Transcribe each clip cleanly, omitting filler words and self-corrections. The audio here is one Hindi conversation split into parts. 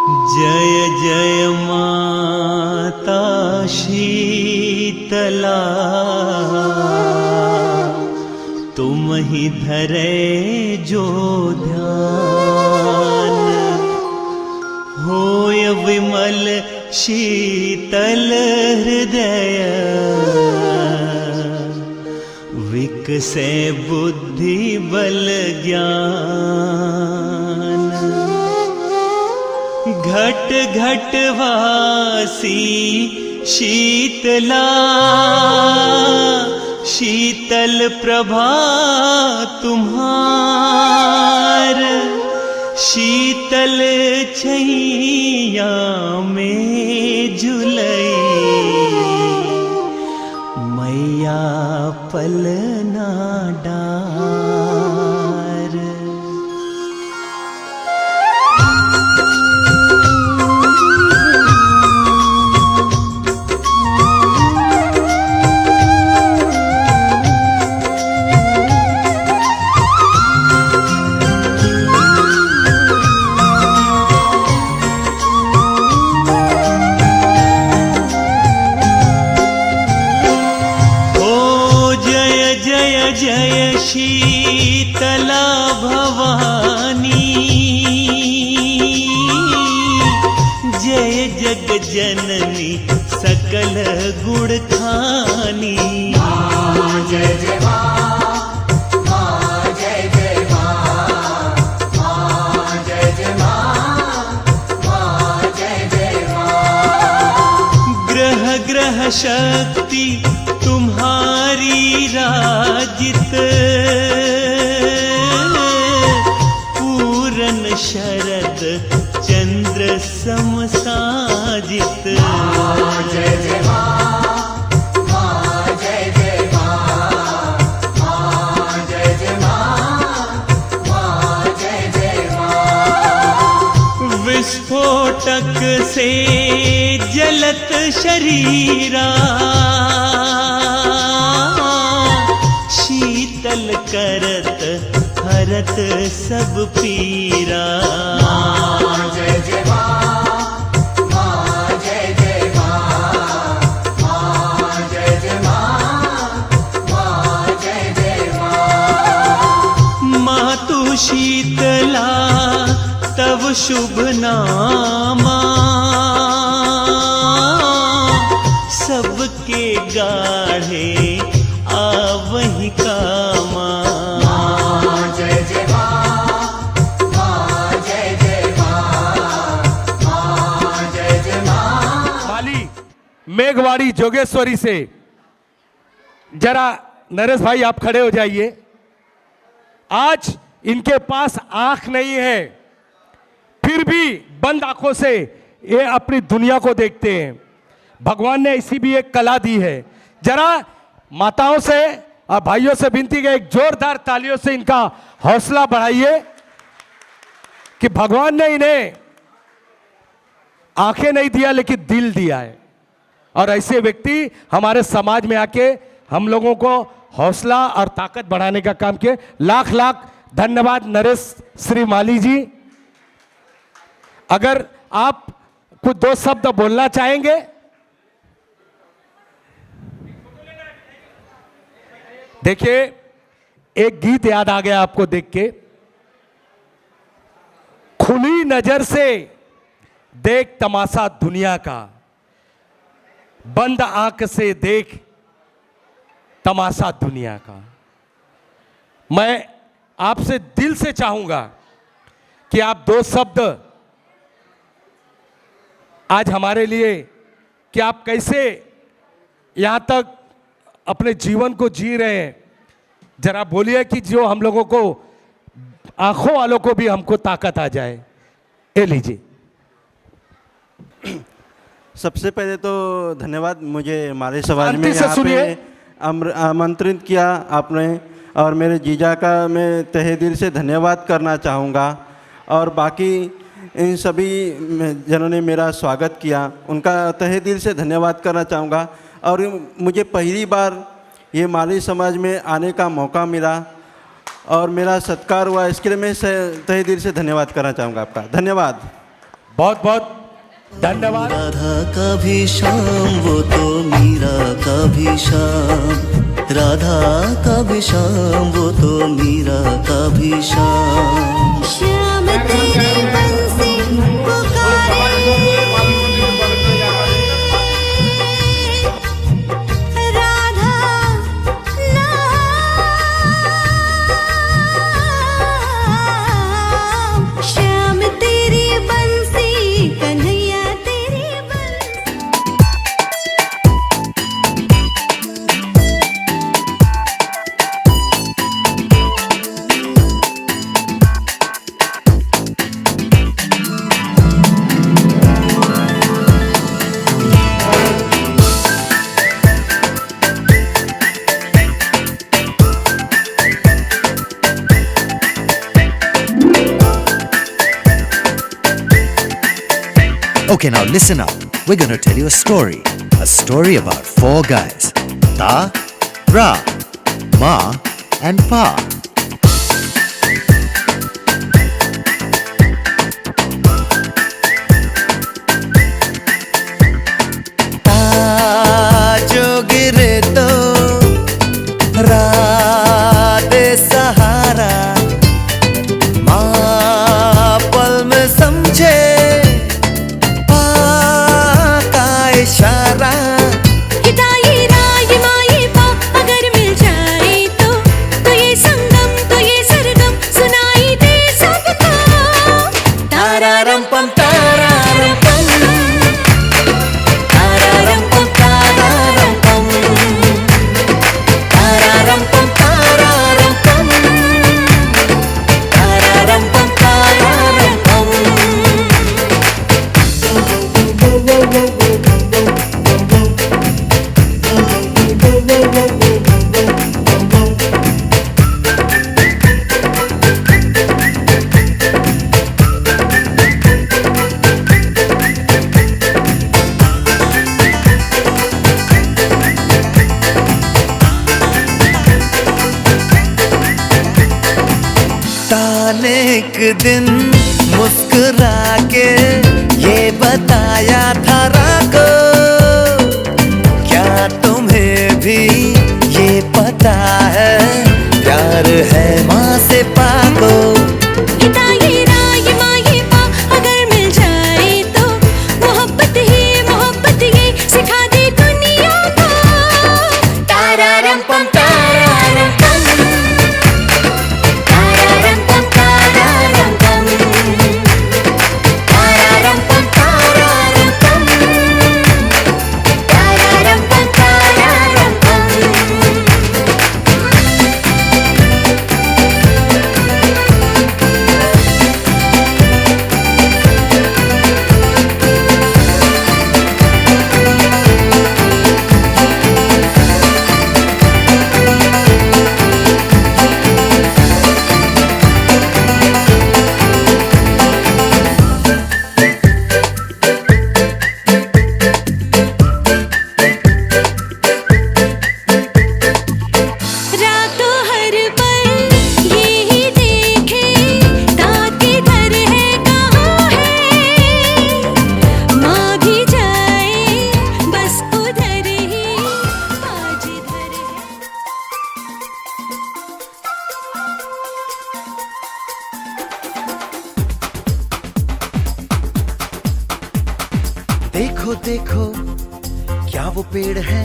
जय जय माता शीतला, तुम ही धरे जो ध्यान, होय विमल शीतल हृदय, विकसे बुद्धि बल ज्ञान। घट घट वासी शीतला, शीतल प्रभा तुम्हार, शीतल छैया में झुलई, मैया पलना डार। जय शीतला भवानी, जय जग जननी सकल गुण खानी। जय जय माँ, जय जय माँ, जय जय माँ, जय जय माँ। ग्रह ग्रह शक्ति तुम्हारी राजित, पूरन शरद चंद्र समसाजित। जय जय माँ, जय जय माँ, जय जय माँ, जय जय माँ। विस्फोटक से जलत शरीरा, शीतल करत हरत सब पीरा। जय जय माँ, जय जय माँ, जय जय माँ, जय जय माँ। मातु शीतला तव शुभ नामा, सबके गाढ़े आवहि कामा। जय जय माँ, जय जय माँ, जय जय माँ। माली मेघवाड़ी जोगेश्वरी से जरा नरेश भाई आप खड़े हो जाइए। आज इनके पास आंख नहीं है, फिर भी बंद आंखों से ये अपनी दुनिया को देखते हैं। भगवान ने ऐसी भी एक कला दी है। जरा माताओं से और भाइयों से विनती है, एक जोरदार तालियों से इनका हौसला बढ़ाइए कि भगवान ने इन्हें आंखें नहीं दिया लेकिन दिल दिया है, और ऐसे व्यक्ति हमारे समाज में आके हम लोगों को हौसला और ताकत बढ़ाने का काम किए। लाख लाख धन्यवाद नरेश श्री माली जी। अगर आप कुछ दो शब्द बोलना चाहेंगे। देखिए, एक गीत याद आ गया आपको देख के। खुली नजर से देख तमाशा दुनिया का, बंद आंख से देख तमाशा दुनिया का। मैं आपसे दिल से चाहूंगा कि आप दो शब्द आज हमारे लिए, कि आप कैसे यहां तक अपने जीवन को जी रहे हैं, जरा बोलिए कि जो हम लोगों को, आंखों वालों को भी हमको ताकत आ जाए। ये लीजिए। सबसे पहले तो धन्यवाद, मुझे हमारे समाज में शांति से यहाँ सुनिए। पे आमंत्रित किया आपने, और मेरे जीजा का मैं तहे दिल से धन्यवाद करना चाहूँगा। और बाकी इन सभी जिन्होंने मेरा स्वागत किया उनका तहे दिल से धन्यवाद करना चाहूँगा। और मुझे पहली बार ये माली समाज में आने का मौका मिला और मेरा सत्कार हुआ, इसके लिए मैं तहे दिल से धन्यवाद करना चाहूँगा आपका। धन्यवाद। बहुत बहुत धन्यवाद। राधा का भी श्याम वो तो मीरा का भी श्याम, राधा का भी श्याम वो तो मीरा का भी श्याम। श्याम तेरी बंसी पुकारे, राधा नाम। श्याम तेरी बंसी, कन्हैया तेरी बंसी। Okay, now listen up. We're going to tell you a story about four guys: Ta, Ra, Ma, and Pa. ता जो गिरे तो रा दे सहारा, माँ पल में समझे पा का इशारा। हिताई राई माई पा, अगर मिल जाए तो ये संगम, तो ये सरगम सुनाई दे सबको। तारारम पम तारारम पम, तारारम पम तारारम पम, तारारम पम तारारम पम, तारारम पम तारारम पम। ताने एक दिन मुस्कुरा के ये बताया था राको, क्या तुम्हें भी ये पता है प्यार है माँ से पाको। हिताई राई माई पा, अगर मिल जाए तो मोहब्बत ये सिखा दे दुनिया को। तारारम पम तारारम पम, तारारम पम तारारम पम, तारारम पम तारारम पम, तारारम पम तारारम पम। रातों हर पल यही देखे, ताकि धर है कहाँ है। माँ भी जाए बस उधर ही, आज इधर है। देखो देखो क्या वो पेड़ है,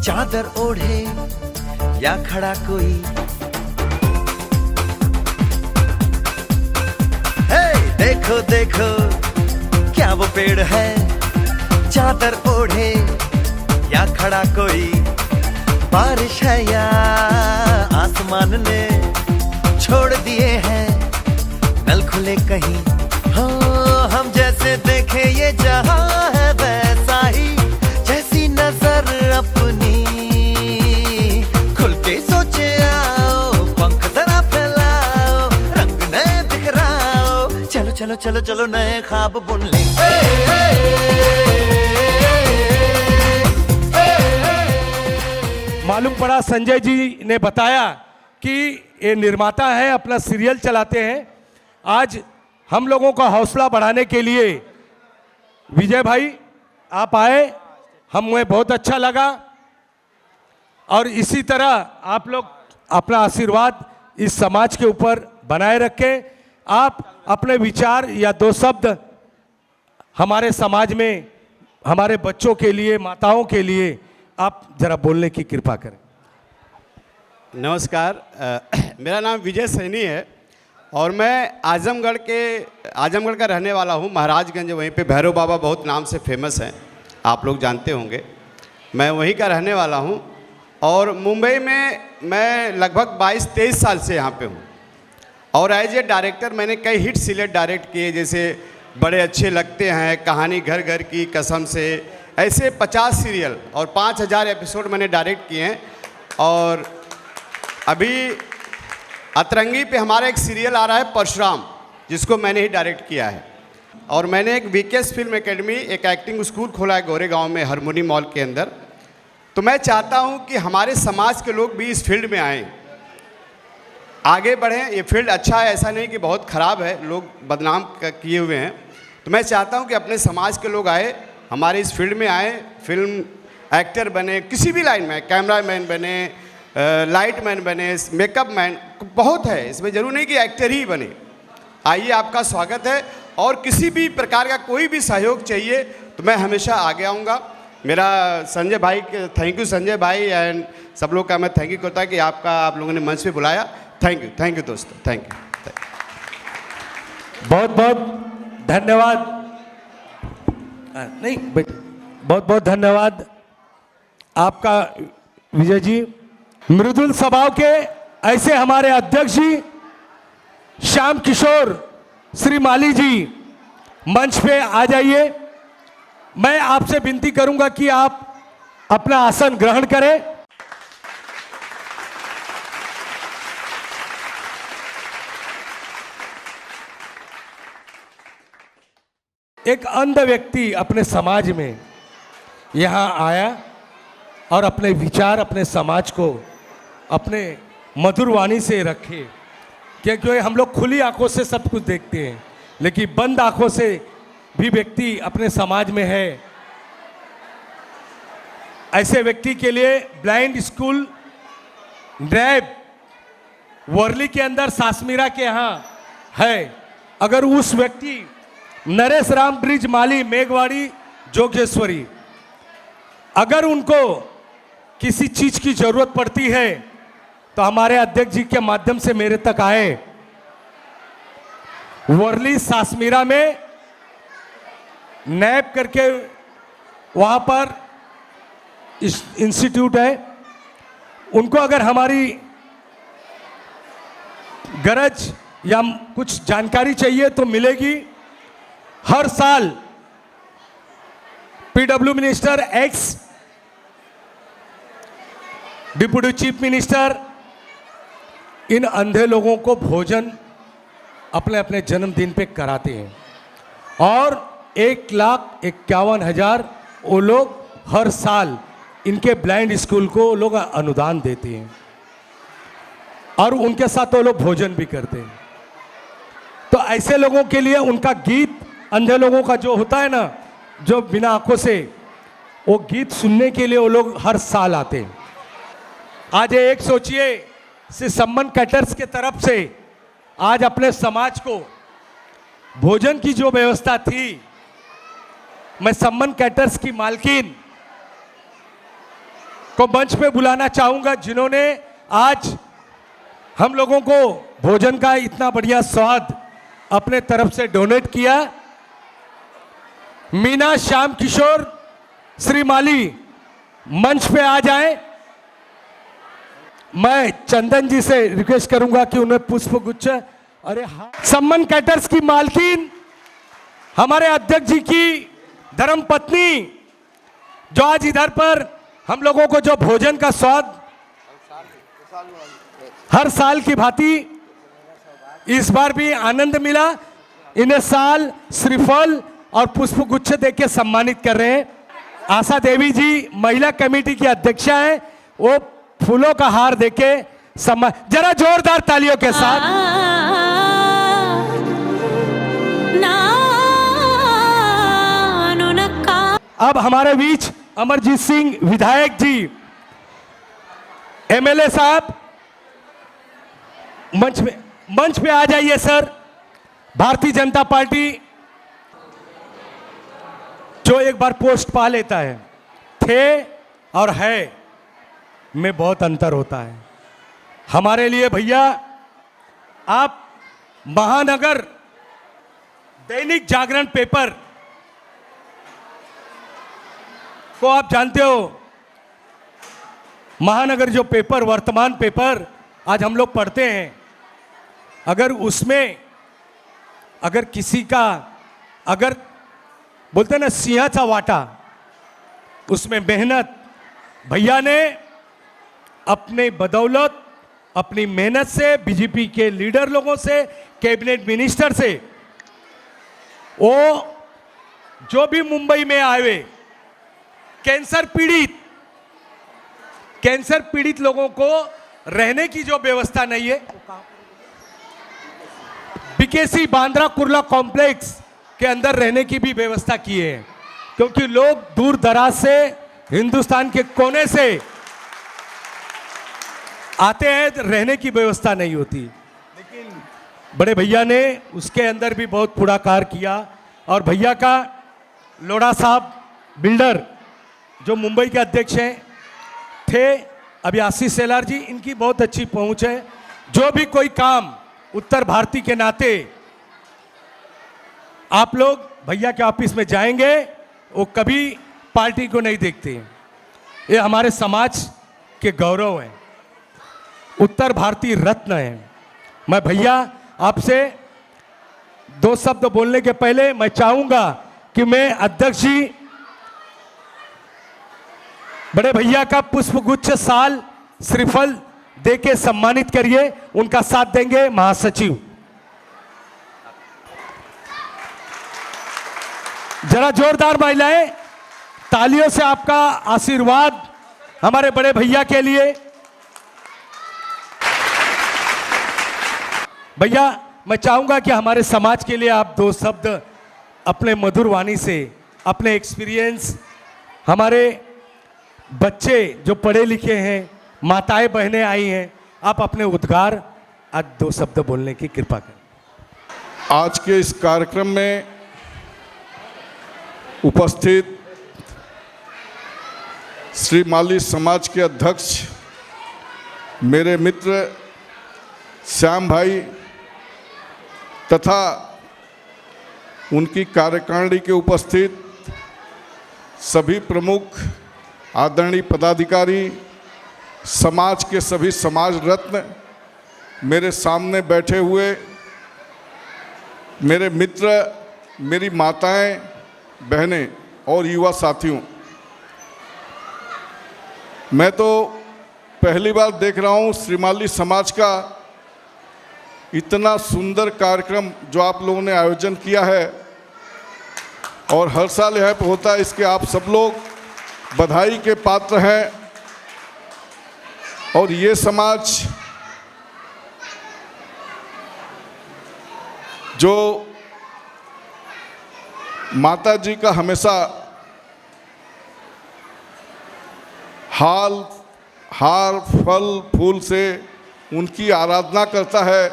चादर ओढ़े या खड़ा कोई। हे देखो देखो क्या वो पेड़ है, चादर ओढ़े या खड़ा कोई। बारिश है या आसमान ने छोड़ दिए हैं नल खुले कहीं। हाँ हम जैसे देखे ये जहां है वैसा ही, जैसी नजर अपनी खुल के सोचे आओ, पंख जरा फैलाओ, रंग नए बिखराओ। चलो चलो चलो चलो नए ख्वाब बुन लेंगे। मालूम पड़ा संजय जी ने बताया कि ये निर्माता है, अपना सीरियल चलाते हैं। आज हम लोगों का हौसला बढ़ाने के लिए विजय भाई आप आए, हमें बहुत अच्छा लगा। और इसी तरह आप लोग अपना आशीर्वाद इस समाज के ऊपर बनाए रखें। आप अपने विचार या दो शब्द हमारे समाज में हमारे बच्चों के लिए, माताओं के लिए आप जरा बोलने की कृपा करें। नमस्कार, मेरा नाम विजय सैनी है और मैं आजमगढ़ का रहने वाला हूँ। महाराजगंज, वहीं पे भैरव बाबा बहुत नाम से फेमस हैं, आप लोग जानते होंगे। मैं वहीं का रहने वाला हूँ और मुंबई में मैं लगभग 22-23 साल से यहाँ पे हूँ। और एज ए डायरेक्टर मैंने कई हिट सीरियल डायरेक्ट किए, जैसे बड़े अच्छे लगते हैं, कहानी घर घर की, कसम से, ऐसे 50 सीरियल और 5000 एपिसोड मैंने डायरेक्ट किए हैं। और अभी अतरंगी पे हमारा एक सीरियल आ रहा है परशुराम, जिसको मैंने ही डायरेक्ट किया है। और मैंने एक वीकेएस फिल्म एकेडमी, एक एक्टिंग स्कूल खोला है गोरेगांव में, हारमोनी मॉल के अंदर। तो मैं चाहता हूँ कि हमारे समाज के लोग भी इस फील्ड में आएँ, आगे बढ़ें। ये फील्ड अच्छा है, ऐसा नहीं कि बहुत ख़राब है, लोग बदनाम किए हुए हैं। तो मैं चाहता हूँ कि अपने समाज के लोग आए, हमारे इस फील्ड में आए, फिल्म एक्टर बने, किसी भी लाइन में, कैमरामैन बने, लाइट मैन बने, मेकअप मैन, बहुत है इसमें, ज़रूर नहीं कि एक्टर ही बने। आइए, आपका स्वागत है। और किसी भी प्रकार का कोई भी सहयोग चाहिए तो मैं हमेशा आगे आऊँगा। मेरा संजय भाई, थैंक यू संजय भाई एंड सब लोग का मैं थैंक यू करता कि आप लोगों ने मंच पे बुलाया। थैंक यू दोस्तों, थैंक यू। बहुत बहुत धन्यवाद। नहीं बेटे, बहुत बहुत धन्यवाद आपका विजय जी। मृदुल स्वभाव के ऐसे हमारे अध्यक्ष जी श्याम किशोर श्री माली जी मंच पे आ जाइए। मैं आपसे विनती करूंगा कि आप अपना आसन ग्रहण करें। एक अंध व्यक्ति अपने समाज में यहाँ आया और अपने विचार, अपने समाज को अपने मधुर वाणी से रखे, क्योंकि हम लोग खुली आंखों से सब कुछ देखते हैं, लेकिन बंद आंखों से भी व्यक्ति अपने समाज में है। ऐसे व्यक्ति के लिए ब्लाइंड स्कूल नैब वर्ली के अंदर सासमीरा के यहाँ है। अगर उस व्यक्ति नरेश राम ब्रिज माली, मेघवाड़ी, जोगेश्वरी, अगर उनको किसी चीज की जरूरत पड़ती है तो हमारे अध्यक्ष जी के माध्यम से मेरे तक आए। वर्ली सासमीरा में नैब करके वहां पर इंस्टीट्यूट है। उनको अगर हमारी गरज या कुछ जानकारी चाहिए तो मिलेगी। हर साल PW minister, ex deputy chief minister इन अंधे लोगों को भोजन अपने अपने जन्मदिन पे कराते हैं और 1,51,000 वो लोग हर साल इनके ब्लाइंड स्कूल को लोग अनुदान देते हैं और उनके साथ वो लोग भोजन भी करते हैं। तो ऐसे लोगों के लिए उनका गीत, अंधे लोगों का जो होता है ना, जो बिना आंखों से, वो गीत सुनने के लिए वो लोग हर साल आते हैं। आज एक सोचिए, से सम्मन कैटर्स के तरफ से आज अपने समाज को भोजन की जो व्यवस्था थी, मैं सम्मन कैटर्स की मालकिन को मंच पे बुलाना चाहूंगा, जिन्होंने आज हम लोगों को भोजन का इतना बढ़िया स्वाद अपने तरफ से डोनेट किया। मीना श्याम किशोर श्री माली मंच पे आ जाएं। मैं चंदन जी से रिक्वेस्ट करूंगा कि उन्हें पुष्प गुच्छ, अरे हाँ, सम्मन कैटर्स की मालकिन, हमारे अध्यक्ष जी की धर्म पत्नी, जो आज इधर पर हम लोगों को जो भोजन का स्वाद हर साल की भांति इस बार भी आनंद मिला, इन्हें साल श्रीफल और पुष्प गुच्छ देके सम्मानित कर रहे हैं। आशा देवी जी महिला कमेटी की अध्यक्षा हैं, वो फूलों का हार देके सम्मान, जरा जोरदार तालियों के साथ। नानो नक्का। अब हमारे बीच अमरजीत सिंह विधायक जी, एमएलए साहब मंच पे आ जाइए सर। भारतीय जनता पार्टी जो एक बार पोस्ट पा लेता है, थे और है में बहुत अंतर होता है। हमारे लिए भैया आप महानगर दैनिक जागरण पेपर को आप जानते हो, महानगर जो पेपर, वर्तमान पेपर आज हम लोग पढ़ते हैं, अगर उसमें अगर किसी का अगर बोलते हैं ना सिंहाचा वाटा, उसमें मेहनत भैया ने अपने बदौलत, अपनी मेहनत से, बीजेपी के लीडर लोगों से, कैबिनेट मिनिस्टर से, वो जो भी मुंबई में आए कैंसर पीड़ित लोगों को रहने की जो व्यवस्था नहीं है, बीकेसी बांद्रा कुर्ला कॉम्प्लेक्स के अंदर रहने की भी व्यवस्था की है, क्योंकि लोग दूर दराज से, हिंदुस्तान के कोने से आते हैं, रहने की व्यवस्था नहीं होती। लेकिन बड़े भैया ने उसके अंदर भी बहुत पुढाकार किया। और भैया का लोढ़ा साहब बिल्डर जो मुंबई के अध्यक्ष हैं थे, अभी आशीष सेलार जी, इनकी बहुत अच्छी पहुंच है। जो भी कोई काम उत्तर भारतीय के नाते आप लोग भैया के ऑफिस में जाएंगे, वो कभी पार्टी को नहीं देखते। ये हमारे समाज के गौरव हैं, उत्तर भारतीय रत्न हैं। मैं भैया आपसे दो शब्द बोलने के पहले मैं चाहूंगा कि मैं अध्यक्ष जी बड़े भैया का पुष्पगुच्छ साल श्रीफल देके सम्मानित करिए। उनका साथ देंगे महासचिव। जरा जोरदार महिलाएं, तालियों से आपका आशीर्वाद हमारे बड़े भैया के लिए। भैया मैं चाहूंगा कि हमारे समाज के लिए आप दो शब्द अपने मधुर वाणी से, अपने एक्सपीरियंस, हमारे बच्चे जो पढ़े लिखे हैं, माताएं बहनें आई हैं, आप अपने उद्गार आज दो शब्द बोलने की कृपा करें। आज के इस कार्यक्रम में उपस्थित श्री माली समाज के अध्यक्ष मेरे मित्र श्याम भाई तथा उनकी कार्यकारिणी के उपस्थित सभी प्रमुख आदरणीय पदाधिकारी, समाज के सभी समाज रत्न, मेरे सामने बैठे हुए मेरे मित्र, मेरी माताएं, बहनें और युवा साथियों, मैं तो पहली बार देख रहा हूं श्रीमाली समाज का इतना सुंदर कार्यक्रम जो आप लोगों ने आयोजन किया है और हर साल यहाँ पे होता है। इसके आप सब लोग बधाई के पात्र हैं। और ये समाज जो माता जी का हमेशा हार फल फूल से उनकी आराधना करता है,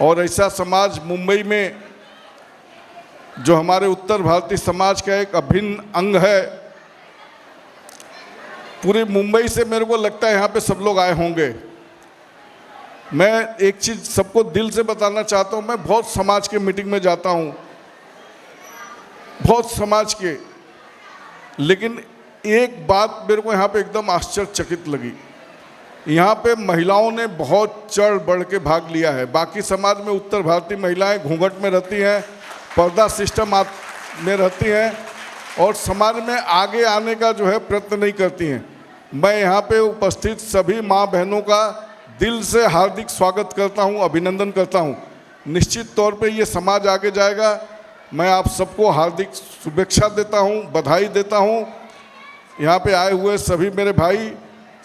और ऐसा समाज मुंबई में जो हमारे उत्तर भारतीय समाज का एक अभिन्न अंग है, पूरे मुंबई से मेरे को लगता है यहाँ पे सब लोग आए होंगे। मैं एक चीज़ सबको दिल से बताना चाहता हूँ, मैं बहुत समाज के मीटिंग में जाता हूँ, बहुत समाज के, लेकिन एक बात मेरे को यहाँ पे एकदम आश्चर्यचकित लगी। यहाँ पे महिलाओं ने बहुत चढ़ बढ़ के भाग लिया है। बाकी समाज में उत्तर भारतीय महिलाएं घूंघट में रहती हैं, पर्दा सिस्टम में रहती हैं और समाज में आगे आने का जो है प्रयत्न नहीं करती हैं। मैं यहाँ पे उपस्थित सभी माँ बहनों का दिल से हार्दिक स्वागत करता हूँ, अभिनंदन करता हूँ। निश्चित तौर पे ये समाज आगे जाएगा। मैं आप सबको हार्दिक शुभेच्छा देता हूँ, बधाई देता हूँ। यहाँ पे आए हुए सभी मेरे भाई,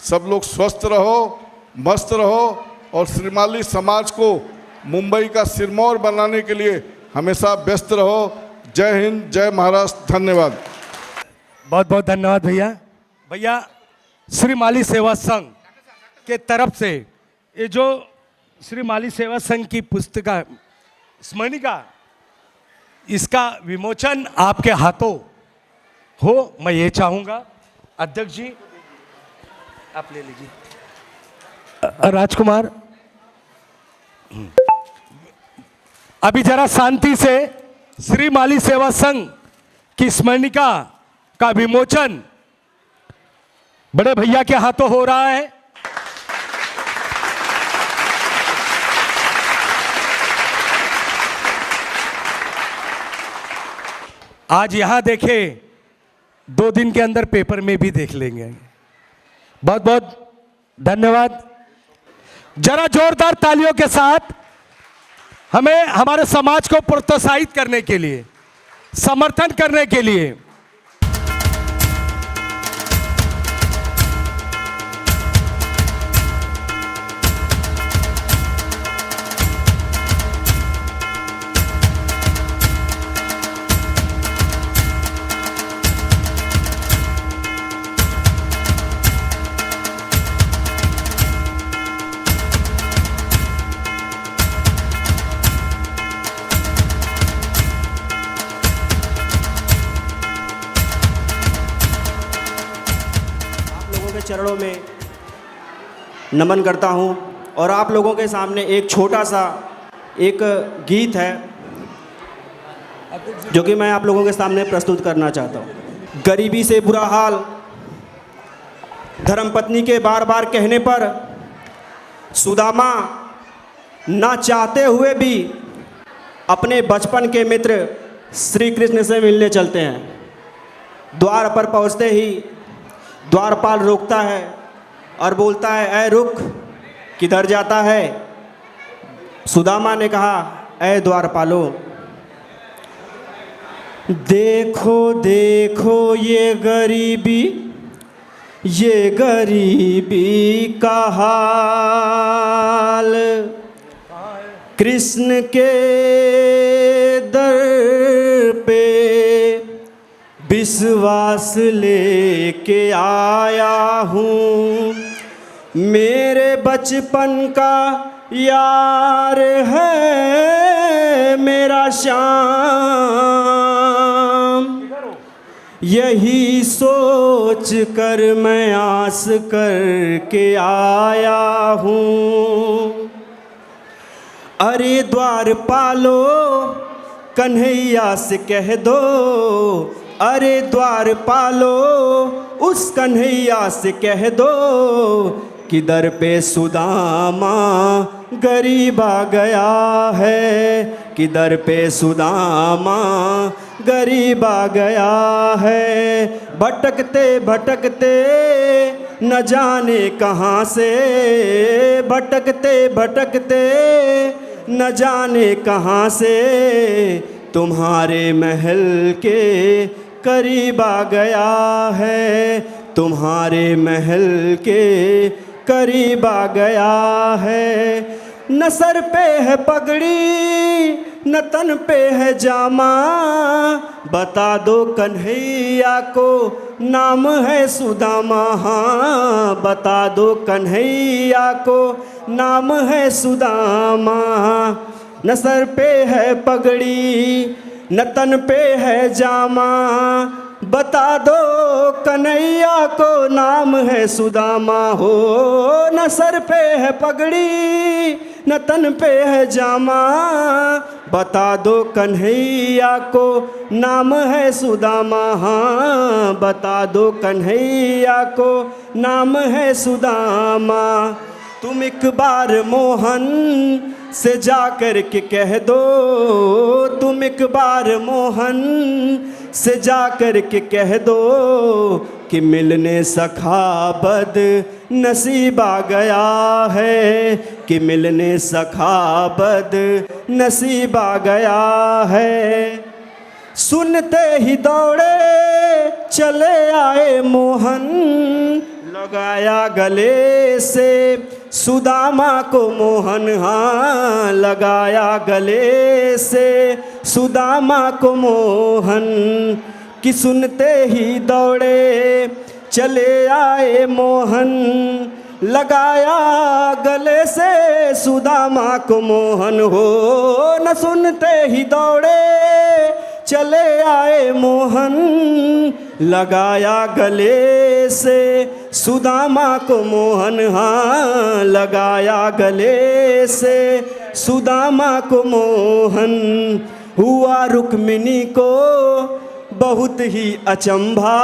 सब लोग स्वस्थ रहो, मस्त रहो और श्रीमाली समाज को मुंबई का सिरमौर बनाने के लिए हमेशा व्यस्त रहो। जय हिंद, जय महाराष्ट्र, धन्यवाद। बहुत बहुत धन्यवाद भैया। भैया श्री माली सेवा संघ के तरफ से ये जो श्री माली सेवा संघ की पुस्तिका स्मरणिका, इसका विमोचन आपके हाथों हो, मैं ये चाहूंगा। अध्यक्ष जी आप ले लीजिए। राजकुमार अभी जरा शांति से श्री माली सेवा संघ की स्मरणिका का विमोचन बड़े भैया के हाथों हो रहा है। आज यहां देखे, 2 दिन के अंदर पेपर में भी देख लेंगे। बहुत बहुत धन्यवाद। जरा जोरदार तालियों के साथ हमें हमारे समाज को प्रोत्साहित करने के लिए, समर्थन करने के लिए चरणों में नमन करता हूं और आप लोगों के सामने एक छोटा सा एक गीत है जो कि मैं आप लोगों के सामने प्रस्तुत करना चाहता हूं। गरीबी से बुरा हाल, धर्मपत्नी के बार बार कहने पर सुदामा ना चाहते हुए भी अपने बचपन के मित्र श्री कृष्ण से मिलने चलते हैं। द्वार पर पहुंचते ही द्वारपाल रोकता है और बोलता है, ऐ रुक, किधर जाता है? सुदामा ने कहा, ऐ द्वारपालो, देखो देखो ये गरीबी का हाल, कृष्ण के दर पे विश्वास लेके आया हूँ। मेरे बचपन का यार है मेरा श्याम, यही सोच कर मैं आस करके आया हूँ। अरे द्वारपालो कन्हैया से कह दो, अरे द्वारपालो उस कन्हैया से कह दो कि दर पे सुदामा गरीब आ गया है, कि दर पे सुदामा गरीब आ गया है। भटकते भटकते न जाने कहाँ से, भटकते भटकते न जाने कहाँ से तुम्हारे महल के करीब आ गया है, तुम्हारे महल के करीब आ गया है। न सर पे है पगड़ी न तन पे है जामा, बता दो कन्हैया को नाम है सुदामा। हाँ, बता दो कन्हैया को नाम है सुदामा। न सर पे है पगड़ी न तन पे है जामा, बता दो कन्हैया को नाम है सुदामा। हो न सर पे है पगड़ी न तन पे है जामा, बता दो कन्हैया को नाम है सुदामा। हाँ, बता दो कन्हैया को नाम है सुदामा। तुम एक बार मोहन से जा कर के कह दो, तुम एक बार मोहन से जा कर के कह दो कि मिलने सखा बद नसीब आ गया है, कि मिलने सखा बद नसीब आ गया है। सुनते ही दौड़े चले आए मोहन, लगाया गले से सुदामा को मोहन, हाँ लगाया गले से सुदामा को मोहन, कि सुनते ही दौड़े चले आए मोहन, लगाया गले से सुदामा को मोहन हो, न सुनते ही दौड़े चले आए मोहन, लगाया गले से सुदामा को मोहन, हाँ लगाया गले से सुदामा को मोहन। हुआ रुक्मिणी को बहुत ही अचंभा,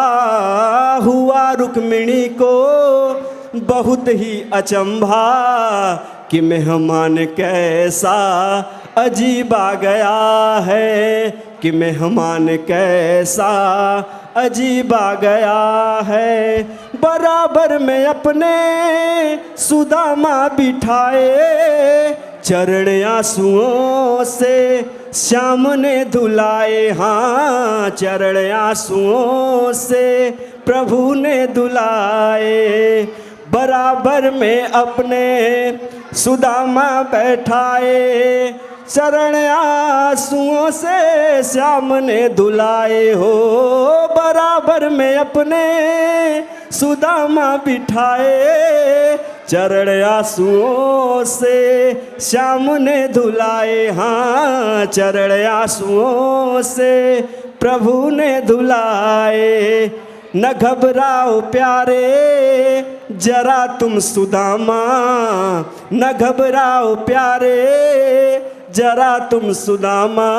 हुआ रुक्मिणी को बहुत ही अचंभा, कि मेहमान कैसा अजीब आ गया है, कि मेहमान कैसा अजीब आ गया है। बराबर में अपने सुदामा बिठाए, चरण आंसुओं से श्याम ने धुलाए, हाँ चरण आंसुओं से प्रभु ने धुलाए। बराबर में अपने सुदामा बैठाए, चरण आंसुओं से श्याम ने धुलाए हो। बराबर में अपने सुदामा बिठाए, चरण आंसुओं से श्याम ने धुलाए, हाँ चरण आंसुओं से प्रभु ने धुलाए। न घबराओ प्यारे जरा तुम सुदामा, न घबराओ प्यारे जरा तुम सुदामा,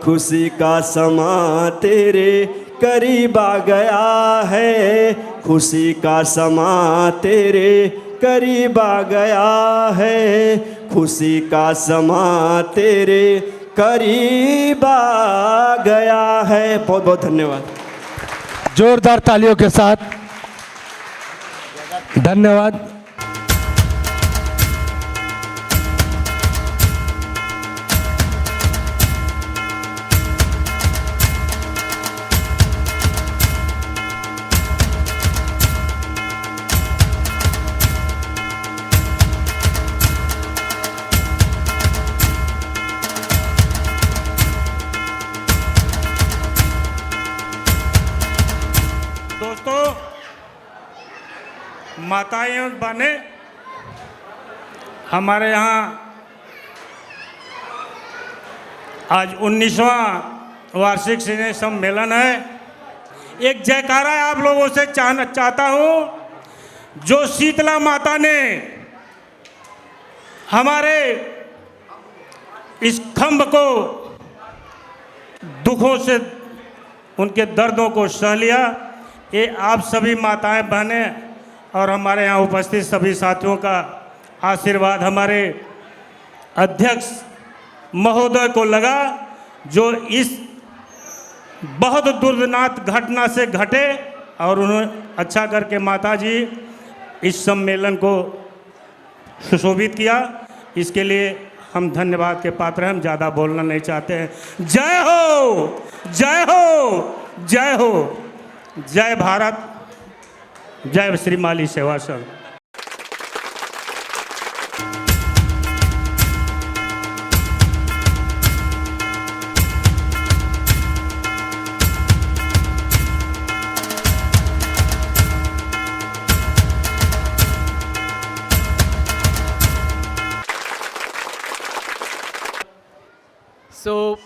खुशी का समा तेरे करीब आ गया है, खुशी का समा तेरे करीब आ गया है, खुशी का समा तेरे करीब आ गया है। बहुत बहुत धन्यवाद। जोरदार तालियों के साथ धन्यवाद। दोस्तों, माताएं और बहनें, हमारे यहाँ आज 19वां वार्षिक सिने सम्मेलन है। एक जयकारा आप लोगों से चाहता हूँ। जो शीतला माता ने हमारे इस खंभ को दुखों से, उनके दर्दों को सह लिया, ये आप सभी माताएं बहनें और हमारे यहाँ उपस्थित सभी साथियों का आशीर्वाद हमारे अध्यक्ष महोदय को लगा, जो इस बहुत दुर्दनाक घटना से घटे और उन्होंने अच्छा करके माता जी इस सम्मेलन को सुशोभित किया। इसके लिए हम धन्यवाद के पात्र हैं। हम ज़्यादा बोलना नहीं चाहते हैं। जय हो, जय हो, जय हो, जय भारत, जय श्री माली सेवा संघ।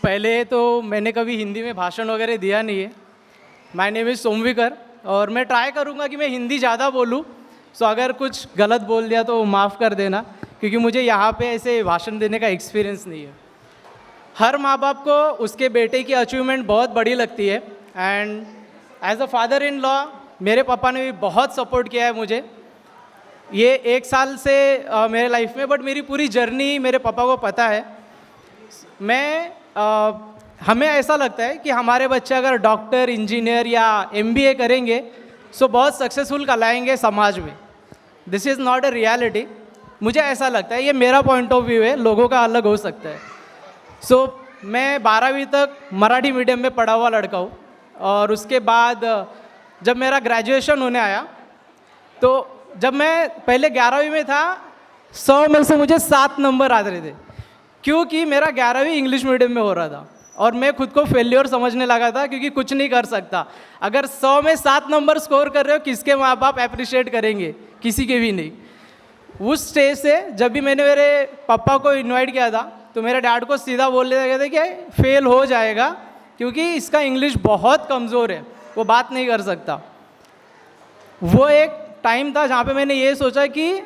पहले तो मैंने कभी हिंदी में भाषण वगैरह दिया नहीं है। माय नेम इज़ सोमविकर और मैं ट्राई करूँगा कि मैं हिंदी ज़्यादा बोलूँ। अगर कुछ गलत बोल दिया तो माफ़ कर देना, क्योंकि मुझे यहाँ पे ऐसे भाषण देने का एक्सपीरियंस नहीं है। हर माँ बाप को उसके बेटे की अचीवमेंट बहुत बड़ी लगती है and as a father in law मेरे पापा ने भी बहुत सपोर्ट किया है मुझे ये 1 साल से मेरे लाइफ में, बट मेरी पूरी जर्नी मेरे पापा को पता है। हमें ऐसा लगता है कि हमारे बच्चे अगर डॉक्टर, इंजीनियर या MBA करेंगे सो बहुत सक्सेसफुल कहलाएंगे समाज में। This is not a reality. मुझे ऐसा लगता है, ये मेरा पॉइंट ऑफ व्यू है, लोगों का अलग हो सकता है। मैं 12वीं तक मराठी मीडियम में पढ़ा हुआ लड़का हूँ और उसके बाद जब मेरा ग्रेजुएशन होने आया तो जब मैं पहले 11वीं में था 100 में से मुझे 7 नंबर आ रहे थे, क्योंकि मेरा 11वीं इंग्लिश मीडियम में हो रहा था और मैं खुद को फेल्योर समझने लगा था, क्योंकि कुछ नहीं कर सकता। अगर 100 में 7 नंबर स्कोर कर रहे हो, किसके माँ बाप अप्रिशिएट करेंगे? किसी के भी नहीं। उस स्टेज से जब भी मैंने मेरे पापा को इनवाइट किया था, तो मेरे डैड को सीधा बोल दिया था कि फेल हो जाएगा, क्योंकि इसका इंग्लिश बहुत कमज़ोर है, वो बात नहीं कर सकता। वो एक टाइम था जहाँ पे मैंने ये सोचा कि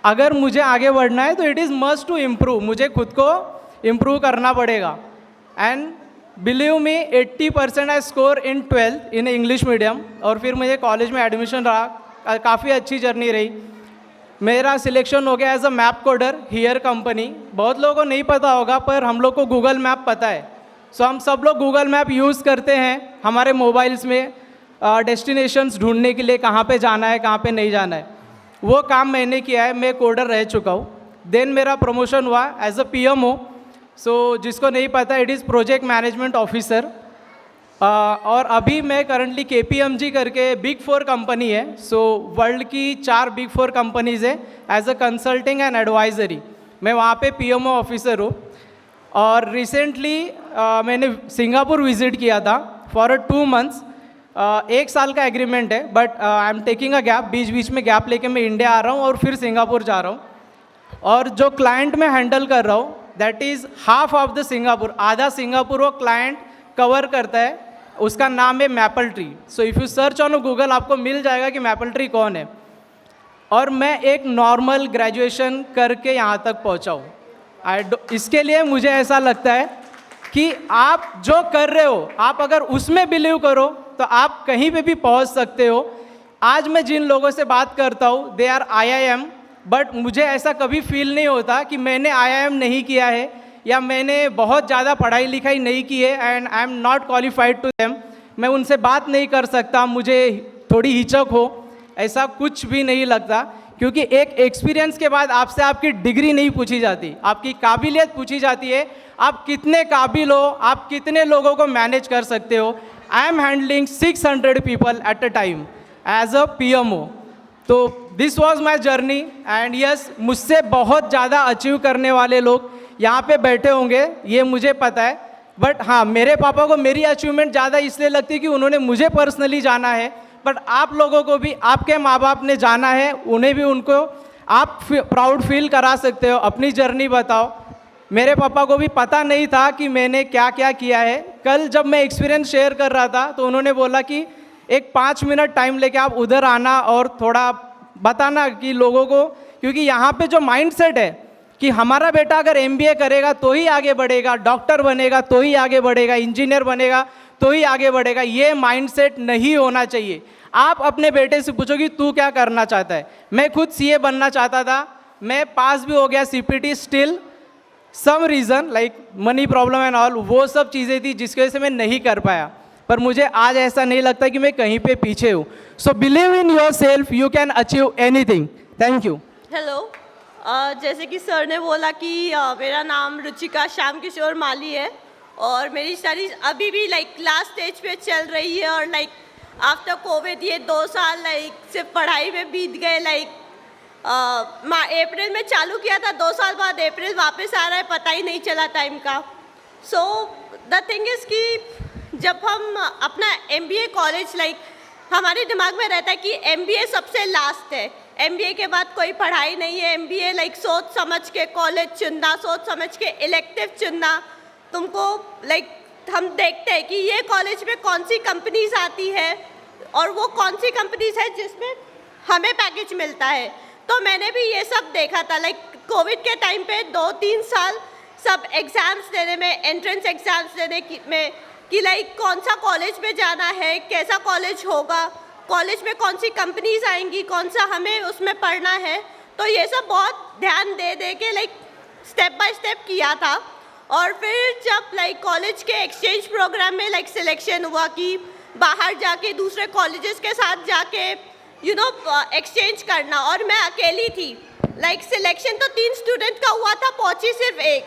अगर मुझे आगे बढ़ना है तो it is must to improve, मुझे खुद को इम्प्रूव करना पड़ेगा। And believe me 80% I score in 12th in English medium, और फिर मुझे कॉलेज में एडमिशन रहा। काफ़ी अच्छी जर्नी रही। मेरा सिलेक्शन हो गया as a map coder Here company. बहुत लोगों को नहीं पता होगा, पर हम लोग को गूगल मैप पता है। सो हम सब लोग गूगल मैप यूज़ करते हैं हमारे मोबाइल्स में डेस्टिनेशंस ढूंढने के लिए, कहाँ पे जाना है, कहाँ पे नहीं जाना है। वो काम मैंने किया है, मैं कोडर रह चुका हूँ। देन मेरा प्रमोशन हुआ एज अ PMO। सो जिसको नहीं पता, it is project management officer. और अभी मैं करंटली KPMG करके बिग 4 कंपनी है, सो वर्ल्ड की 4 बिग 4 कंपनीज़ है, as a consulting and advisory मैं वहाँ पे PMO ऑफिसर हूँ। और रिसेंटली मैंने सिंगापुर विज़िट किया था फॉर 2 मंथ्स। 1 साल का एग्रीमेंट है, but I am taking a gap, बीच बीच में गैप लेके मैं इंडिया आ रहा हूँ और फिर सिंगापुर जा रहा हूँ। और जो क्लाइंट मैं हैंडल कर रहा हूँ, that is half of the Singapore, आधा सिंगापुर वो क्लाइंट कवर करता है। उसका नाम है maple tree. So if you search on Google आपको मिल जाएगा कि मैपल ट्री कौन है। और मैं एक नॉर्मल ग्रेजुएशन करके यहाँ तक पहुँचा हूँ। इसके लिए मुझे ऐसा लगता है कि आप जो कर रहे हो, आप अगर उसमें बिलीव करो तो आप कहीं पे भी पहुँच सकते हो। आज मैं जिन लोगों से बात करता हूँ, दे आर IIM, बट मुझे ऐसा कभी फील नहीं होता कि मैंने IIM नहीं किया है या मैंने बहुत ज़्यादा पढ़ाई लिखाई नहीं की है and I am not qualified to them. मैं उनसे बात नहीं कर सकता, मुझे थोड़ी हिचक हो, ऐसा कुछ भी नहीं लगता। क्योंकि एक एक्सपीरियंस के बाद आपसे आपकी डिग्री नहीं पूछी जाती, आपकी काबिलियत पूछी जाती है। आप कितने काबिल हो, आप कितने लोगों को मैनेज कर सकते हो। I am handling 600 people at a time as a PMO। तो this was my journey and yes, मुझसे बहुत ज़्यादा अचीव करने वाले लोग यहाँ पे बैठे होंगे, ये मुझे पता है। बट हाँ, मेरे पापा को मेरी अचीवमेंट ज़्यादा इसलिए लगती है कि उन्होंने मुझे पर्सनली जाना है, बट आप लोगों को भी आपके माँ बाप ने जाना है, उन्हें भी उनको आप प्राउड फील करा सकते हो। अपनी जर्नी बताओ। मेरे पापा को भी पता नहीं था कि मैंने क्या क्या किया है। कल जब मैं एक्सपीरियंस शेयर कर रहा था तो उन्होंने बोला कि एक 5 मिनट टाइम लेके आप उधर आना और थोड़ा बताना कि लोगों को, क्योंकि यहाँ पे जो माइंडसेट है कि हमारा बेटा अगर MBA करेगा तो ही आगे बढ़ेगा, डॉक्टर बनेगा तो ही आगे बढ़ेगा, इंजीनियर बनेगा तो ही आगे बढ़ेगा, ये माइंडसेट नहीं होना चाहिए। आप अपने बेटे से पूछो कि तू क्या करना चाहता है। मैं खुद CA बनना चाहता था, मैं पास भी हो गया CPT, still some reason like money problem and all, वो सब चीज़ें थी जिसकी वजह से मैं नहीं कर पाया। पर मुझे आज ऐसा नहीं लगता कि मैं कहीं पे पीछे हूँ। So believe in your self, you can achieve anything. Thank you. Hello, जैसे कि सर ने बोला कि मेरा नाम रुचिका श्याम किशोर माली है और मेरी स्टडीज अभी भी लाइक लास्ट स्टेज पे चल रही है। और लाइक आफ्टर कोविड ये 2 साल लाइक सिर्फ पढ़ाई में बीत गए। लाइक अप्रैल में चालू किया था, 2 साल बाद अप्रैल वापस आ रहा है, पता ही नहीं चला टाइम का। सो द थिंग इज़ कि जब हम अपना MBA कॉलेज लाइक हमारे दिमाग में रहता है कि MBA सबसे लास्ट है, MBA के बाद कोई पढ़ाई नहीं है। MBA लाइक सोच समझ के कॉलेज चुनना, सोच समझ के इलेक्टिव चुनना। तुमको लाइक हम देखते हैं कि ये कॉलेज में कौन सी कंपनीज आती है और वो कौन सी कंपनीज है जिसमें हमें पैकेज मिलता है। तो मैंने भी ये सब देखा था लाइक कोविड के टाइम पे 2-3 साल सब एग्ज़ाम्स देने में, एंट्रेंस एग्ज़ाम्स देने में कि लाइक कौन सा कॉलेज में जाना है, कैसा कॉलेज होगा, कॉलेज में कौन सी कंपनीज आएंगी, कौन सा हमें उसमें पढ़ना है। तो ये सब बहुत ध्यान दे दे के लाइक स्टेप बाय स्टेप किया था। और फिर जब लाइक कॉलेज के एक्सचेंज प्रोग्राम में लाइक सिलेक्शन हुआ कि बाहर जाके दूसरे कॉलेजेस के साथ जाके एक्सचेंज करना, और मैं अकेली थी। लाइक सिलेक्शन तो 3 स्टूडेंट का हुआ था, पहुंची सिर्फ 1।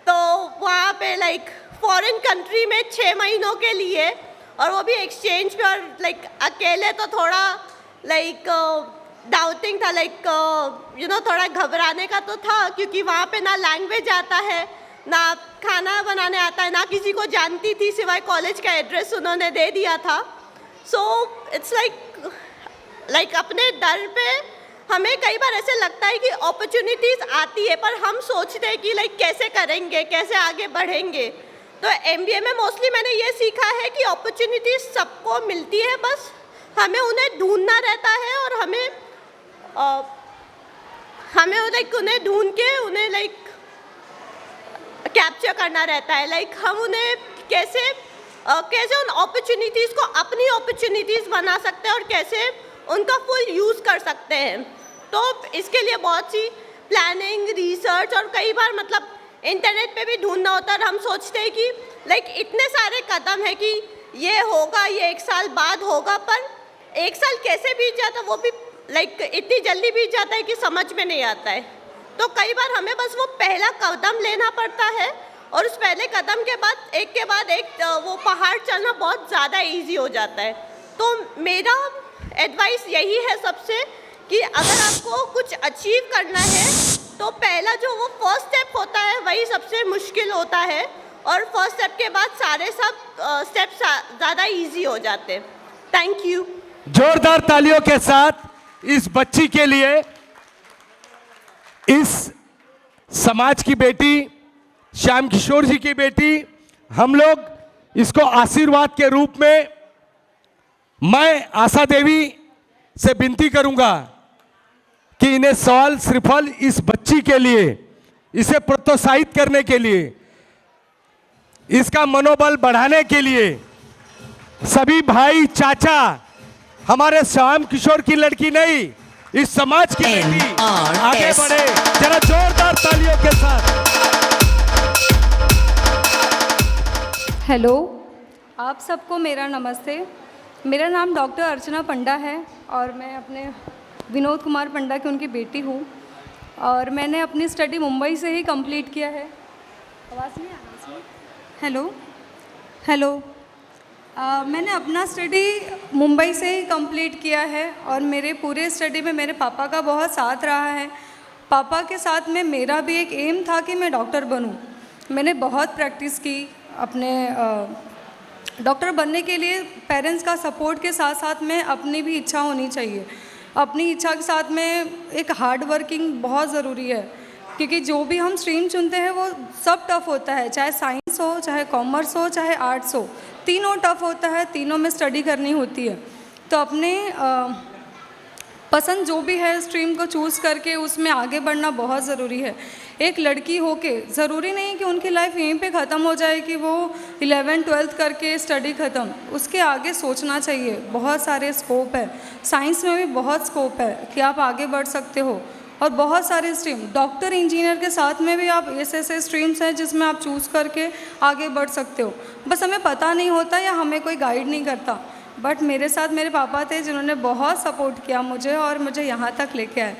तो वहाँ पे लाइक फॉरेन कंट्री में 6 महीनों के लिए, और वो भी एक्सचेंज पे, और लाइक अकेले तो थोड़ा लाइक डाउटिंग था, लाइक थोड़ा घबराने का तो था, क्योंकि वहाँ पे ना लैंग्वेज आता है, ना खाना बनाने आता है, ना किसी को जानती थी, सिवाय कॉलेज का एड्रेस उन्होंने दे दिया था। सो इट्स लाइक अपने डर पे हमें कई बार ऐसे लगता है कि अपॉर्चुनिटीज़ आती है, पर हम सोचते हैं कि लाइक कैसे करेंगे, कैसे आगे बढ़ेंगे। तो MBA में मोस्टली मैंने ये सीखा है कि अपॉर्चुनिटीज़ सबको मिलती है, बस हमें उन्हें ढूंढना रहता है, और हमें लाइक उन्हें ढूंढ के उन्हें लाइक कैप्चर करना रहता है। लाइक हम उन्हें कैसे उन अपॉर्चुनिटीज़ को अपनी अपॉर्चुनिटीज़ बना सकते हैं और कैसे उनका फुल यूज़ कर सकते हैं। तो इसके लिए बहुत सी प्लानिंग, रिसर्च और कई बार मतलब इंटरनेट पे भी ढूंढना होता है। और हम सोचते हैं कि लाइक इतने सारे कदम है कि ये होगा, ये 1 साल बाद होगा, पर 1 साल कैसे बीत जाता है वो भी लाइक इतनी जल्दी बीत जाता है कि समझ में नहीं आता है। तो कई बार हमें बस वो पहला कदम लेना पड़ता है, और उस पहले कदम के बाद एक वो पहाड़ चढ़ना बहुत ज़्यादा इजी हो जाता है। तो मेरा एडवाइस यही है सबसे कि अगर आपको कुछ अचीव करना है तो पहला जो वो फर्स्ट स्टेप होता है वही सबसे मुश्किल होता है, और फर्स्ट स्टेप के बाद सारे सब स्टेप्स ज़्यादा इजी हो जाते हैं। Thank you. जोरदार तालियों के साथ इस बच्ची के लिए, इस समाज की बेटी, श्याम किशोर जी की बेटी, हम लोग इसको आशीर्वाद के रूप में मैं आशा देवी से विनती करूंगा कि इन्हें सवाल श्रीफल इस बच्ची के लिए, इसे प्रोत्साहित करने के लिए, इसका मनोबल बढ़ाने के लिए सभी भाई चाचा, हमारे श्याम किशोर की लड़की नहीं, इस समाज की बेटी आगे बढ़े। जरा जोरदार तालियों के साथ। हेलो, आप सबको मेरा नमस्ते। मेरा नाम डॉक्टर अर्चना पंडा है और मैं अपने विनोद कुमार पंडा की उनकी बेटी हूँ, और मैंने अपनी स्टडी मुंबई से ही कंप्लीट किया है। आवाज़ नहीं आ रही? हेलो, मैंने अपना स्टडी मुंबई से ही कंप्लीट किया है, और मेरे पूरे स्टडी में मेरे पापा का बहुत साथ रहा है। पापा के साथ में मेरा भी एक एम था कि मैं डॉक्टर बनूं। मैंने बहुत प्रैक्टिस की अपने डॉक्टर बनने के लिए। पेरेंट्स का सपोर्ट के साथ साथ में अपनी भी इच्छा होनी चाहिए। अपनी इच्छा के साथ में एक हार्ड वर्किंग बहुत ज़रूरी है, क्योंकि जो भी हम स्ट्रीम चुनते हैं वो सब टफ़ होता है, चाहे साइंस हो, चाहे कॉमर्स हो, चाहे आर्ट्स हो, तीनों टफ़ होता है, तीनों में स्टडी करनी होती है। तो अपने पसंद जो भी है स्ट्रीम को चूज़ करके उसमें आगे बढ़ना बहुत ज़रूरी है। एक लड़की होके ज़रूरी नहीं कि उनकी लाइफ यहीं पे ख़त्म हो जाए कि वो 11th 12th करके स्टडी ख़त्म, उसके आगे सोचना चाहिए। बहुत सारे स्कोप है, साइंस में भी बहुत स्कोप है कि आप आगे बढ़ सकते हो, और बहुत सारे स्ट्रीम, डॉक्टर इंजीनियर के साथ में भी आप ऐसे स्ट्रीम्स हैं जिसमें आप चूज़ करके आगे बढ़ सकते हो। बस हमें पता नहीं होता या हमें कोई गाइड नहीं करता। बट मेरे साथ मेरे पापा थे जिन्होंने बहुत सपोर्ट किया मुझे और मुझे यहाँ तक लेके आए।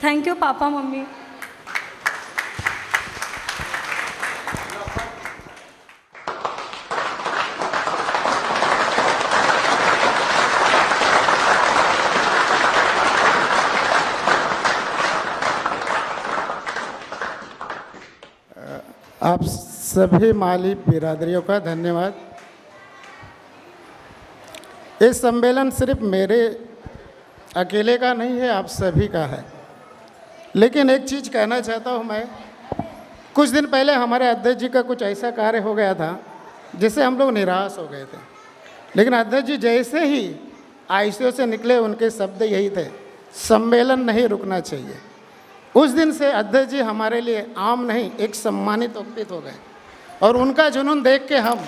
Thank you papa mummy. आप सभी माली बिरादरियों का धन्यवाद। ये सम्मेलन सिर्फ मेरे अकेले का नहीं है, आप सभी का है। लेकिन एक चीज़ कहना चाहता हूँ मैं, कुछ दिन पहले हमारे अध्यक्ष जी का कुछ ऐसा कार्य हो गया था जिससे हम लोग निराश हो गए थे। लेकिन अध्यक्ष जी जैसे ही आईसीयू से निकले उनके शब्द यही थे, सम्मेलन नहीं रुकना चाहिए। उस दिन से अध्यक्ष जी हमारे लिए आम नहीं, एक सम्मानित व्यक्तित्व हो गए, और उनका जुनून देख के हम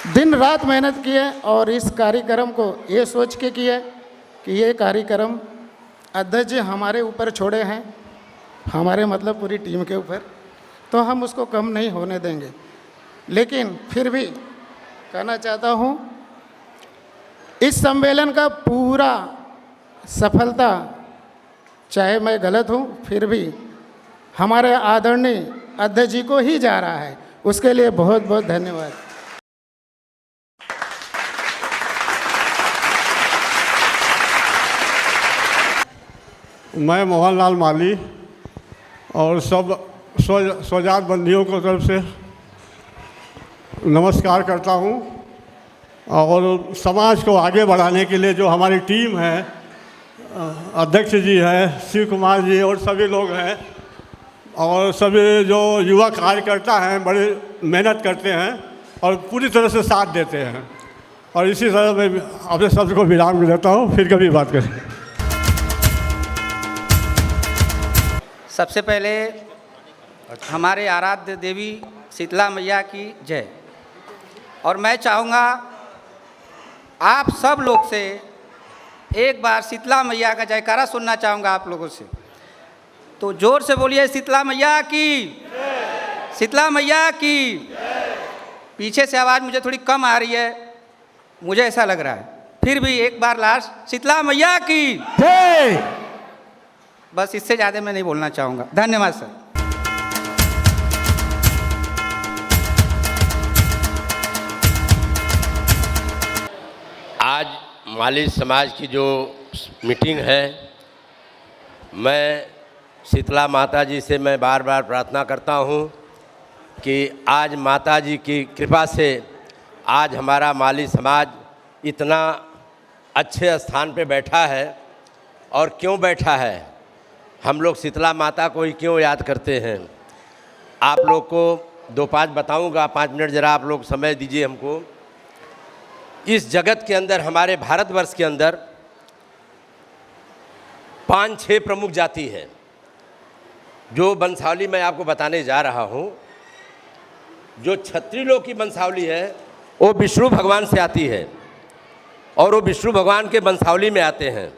दिन रात मेहनत किए और इस कार्यक्रम को ये सोच के किए कि ये कार्यक्रम अध्यक्ष जी हमारे ऊपर छोड़े हैं, हमारे मतलब पूरी टीम के ऊपर, तो हम उसको कम नहीं होने देंगे। लेकिन फिर भी कहना चाहता हूँ, इस सम्मेलन का पूरा सफलता, चाहे मैं गलत हूँ फिर भी हमारे आदरणीय अध्यक्ष जी को ही जा रहा है, उसके लिए बहुत बहुत धन्यवाद। मैं मोहनलाल माली और सब स्वजात बंदियों को तरफ से नमस्कार करता हूं, और समाज को आगे बढ़ाने के लिए जो हमारी टीम है, अध्यक्ष जी हैं, शिव कुमार जी और सभी लोग हैं, और सभी जो युवा कार्यकर्ता हैं बड़े मेहनत करते हैं और पूरी तरह से साथ देते हैं। और इसी तरह मैं अपने शब्द को विराम देता हूँ, फिर कभी बात करें। सबसे पहले हमारे आराध्य देवी शीतला मैया की जय। और मैं चाहूँगा आप सब लोग से एक बार शीतला मैया का जयकारा सुनना चाहूँगा आप लोगों से। तो जोर से बोलिए शीतला मैया की, शीतला मैया की। पीछे से आवाज़ मुझे थोड़ी कम आ रही है, मुझे ऐसा लग रहा है। फिर भी एक बार लास्ट, शीतला मैया की जय। बस इससे ज़्यादा मैं नहीं बोलना चाहूँगा। धन्यवाद सर। आज माली समाज की जो मीटिंग है, मैं शीतला माता जी से मैं बार बार प्रार्थना करता हूँ कि आज माता जी की कृपा से आज हमारा माली समाज इतना अच्छे स्थान पे बैठा है। और क्यों बैठा है, हम लोग शीतला माता को ही क्यों याद करते हैं, आप लोग को 2-5 बताऊंगा। 5 मिनट ज़रा आप लोग समय दीजिए हमको। इस जगत के अंदर, हमारे भारतवर्ष के अंदर 5-6 प्रमुख जाति है। जो वंशावली मैं आपको बताने जा रहा हूँ, जो क्षत्रिय लोग की वंशावली है वो विष्णु भगवान से आती है, और वो विष्णु भगवान के वंशावली में आते हैं।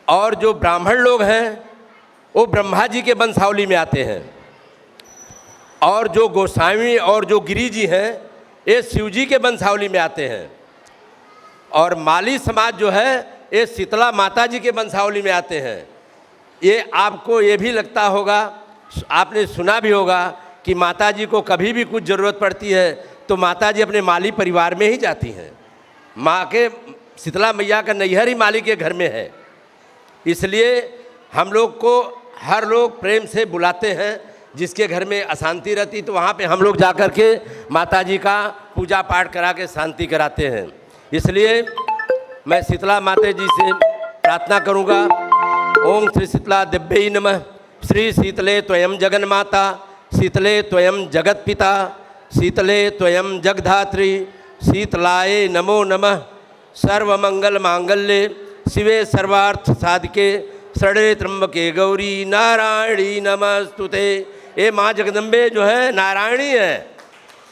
और जो ब्राह्मण लोग हैं वो ब्रह्मा जी के वंशावली में आते हैं। और जो गोस्वामी और जो गिरी जी हैं ये शिव जी के वंशावली में आते हैं। और माली समाज जो है ये शीतला माता जी के वंशावली में आते हैं। ये आपको ये भी लगता होगा, आपने सुना भी होगा कि माता जी को कभी भी कुछ ज़रूरत पड़ती है तो माता जी अपने माली परिवार में ही जाती हैं। माँ के शीतला मैया का नैहर ही माली के घर में है। इसलिए हम लोग को हर लोग प्रेम से बुलाते हैं। जिसके घर में अशांति रहती तो वहाँ पे हम लोग जा कर के माता जी का पूजा पाठ करा के शांति कराते हैं। इसलिए मैं शीतला माता जी से प्रार्थना करूँगा। ओम श्री शीतला दिव्यै नमः। श्री शीतले त्वयं जगन्माता, शीतले त्वयं जगत्पिता, शीतले त्वयं जगधात्री, शीतलाय नमो नमः। सर्वमंगल मांगल्ये शिवे सर्वार्थ साधके, शरणे त्र्यंबके गौरी नारायणी नमस्तुते। ये माँ जगदम्बे जो है नारायणी है,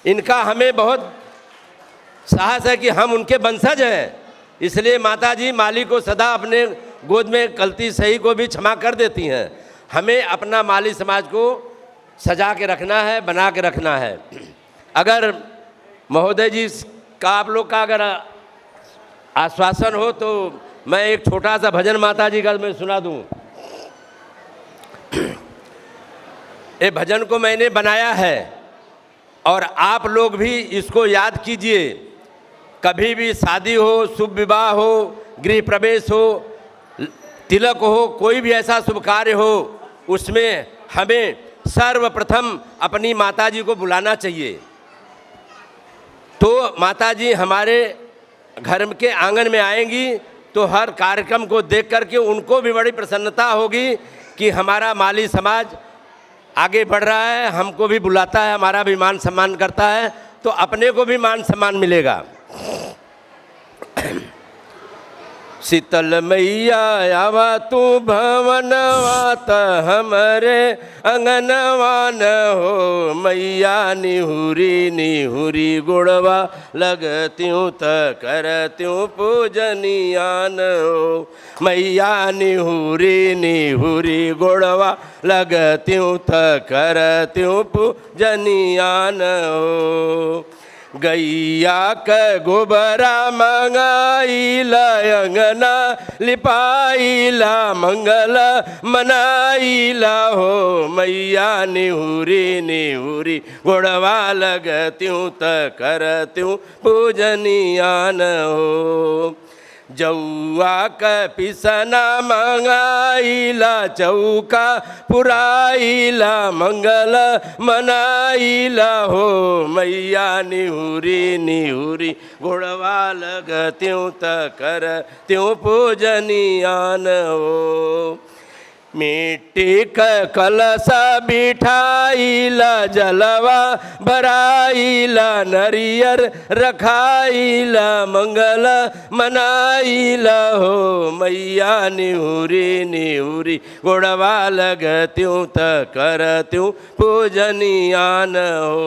इनका हमें बहुत साहस है कि हम उनके वंशज हैं। इसलिए माता जी माली को सदा अपने गोद में गलती सही को भी क्षमा कर देती हैं। हमें अपना माली समाज को सजा के रखना है, बना के रखना है। अगर महोदय जी का आप लोग का अगर आश्वासन हो तो मैं एक छोटा सा भजन माता जी का मैं सुना दूं। ये भजन को मैंने बनाया है और आप लोग भी इसको याद कीजिए। कभी भी शादी हो, शुभ विवाह हो, गृह प्रवेश हो, तिलक हो, कोई भी ऐसा शुभ कार्य हो, उसमें हमें सर्वप्रथम अपनी माता जी को बुलाना चाहिए। तो माता जी हमारे घर के आंगन में आएंगी तो हर कार्यक्रम को देख करके उनको भी बड़ी प्रसन्नता होगी कि हमारा माली समाज आगे बढ़ रहा है, हमको भी बुलाता है, हमारा भी मान सम्मान करता है, तो अपने को भी मान सम्मान मिलेगा। शीतल मैया आवा तू भवनवात हमरे अंगनवान हो, मैया निहुरी निहुरी गुड़वा लगत्यूँ त करत्यूँ पूजनियान हो, मैया निहुरी निहुरी गुड़वा लगत्यूँ त करत्यूँ पूजनियान हो। गैया का गोबरा मंगाईला अंगना लिपाईला मंगल मनाईला हो, मैया निहुरी निहुरी गोड़वा लगत्यूँ त करत्यूँ पूजनियान हो। जौआ का पिसना मंगाइला चौका पुराइला मंगल मनाइला हो मैया निहुरी निहुरी गोड़वा लग त्यों कर त्यों पूजनियान हो मिट्टी का कलसा बिठाइला जलवा भराइला नरियर रखाइला मंगल मनाइला हो मैया निहुरी निहुरी गोड़वा लग त्यों कर त्यों पूजनियान हो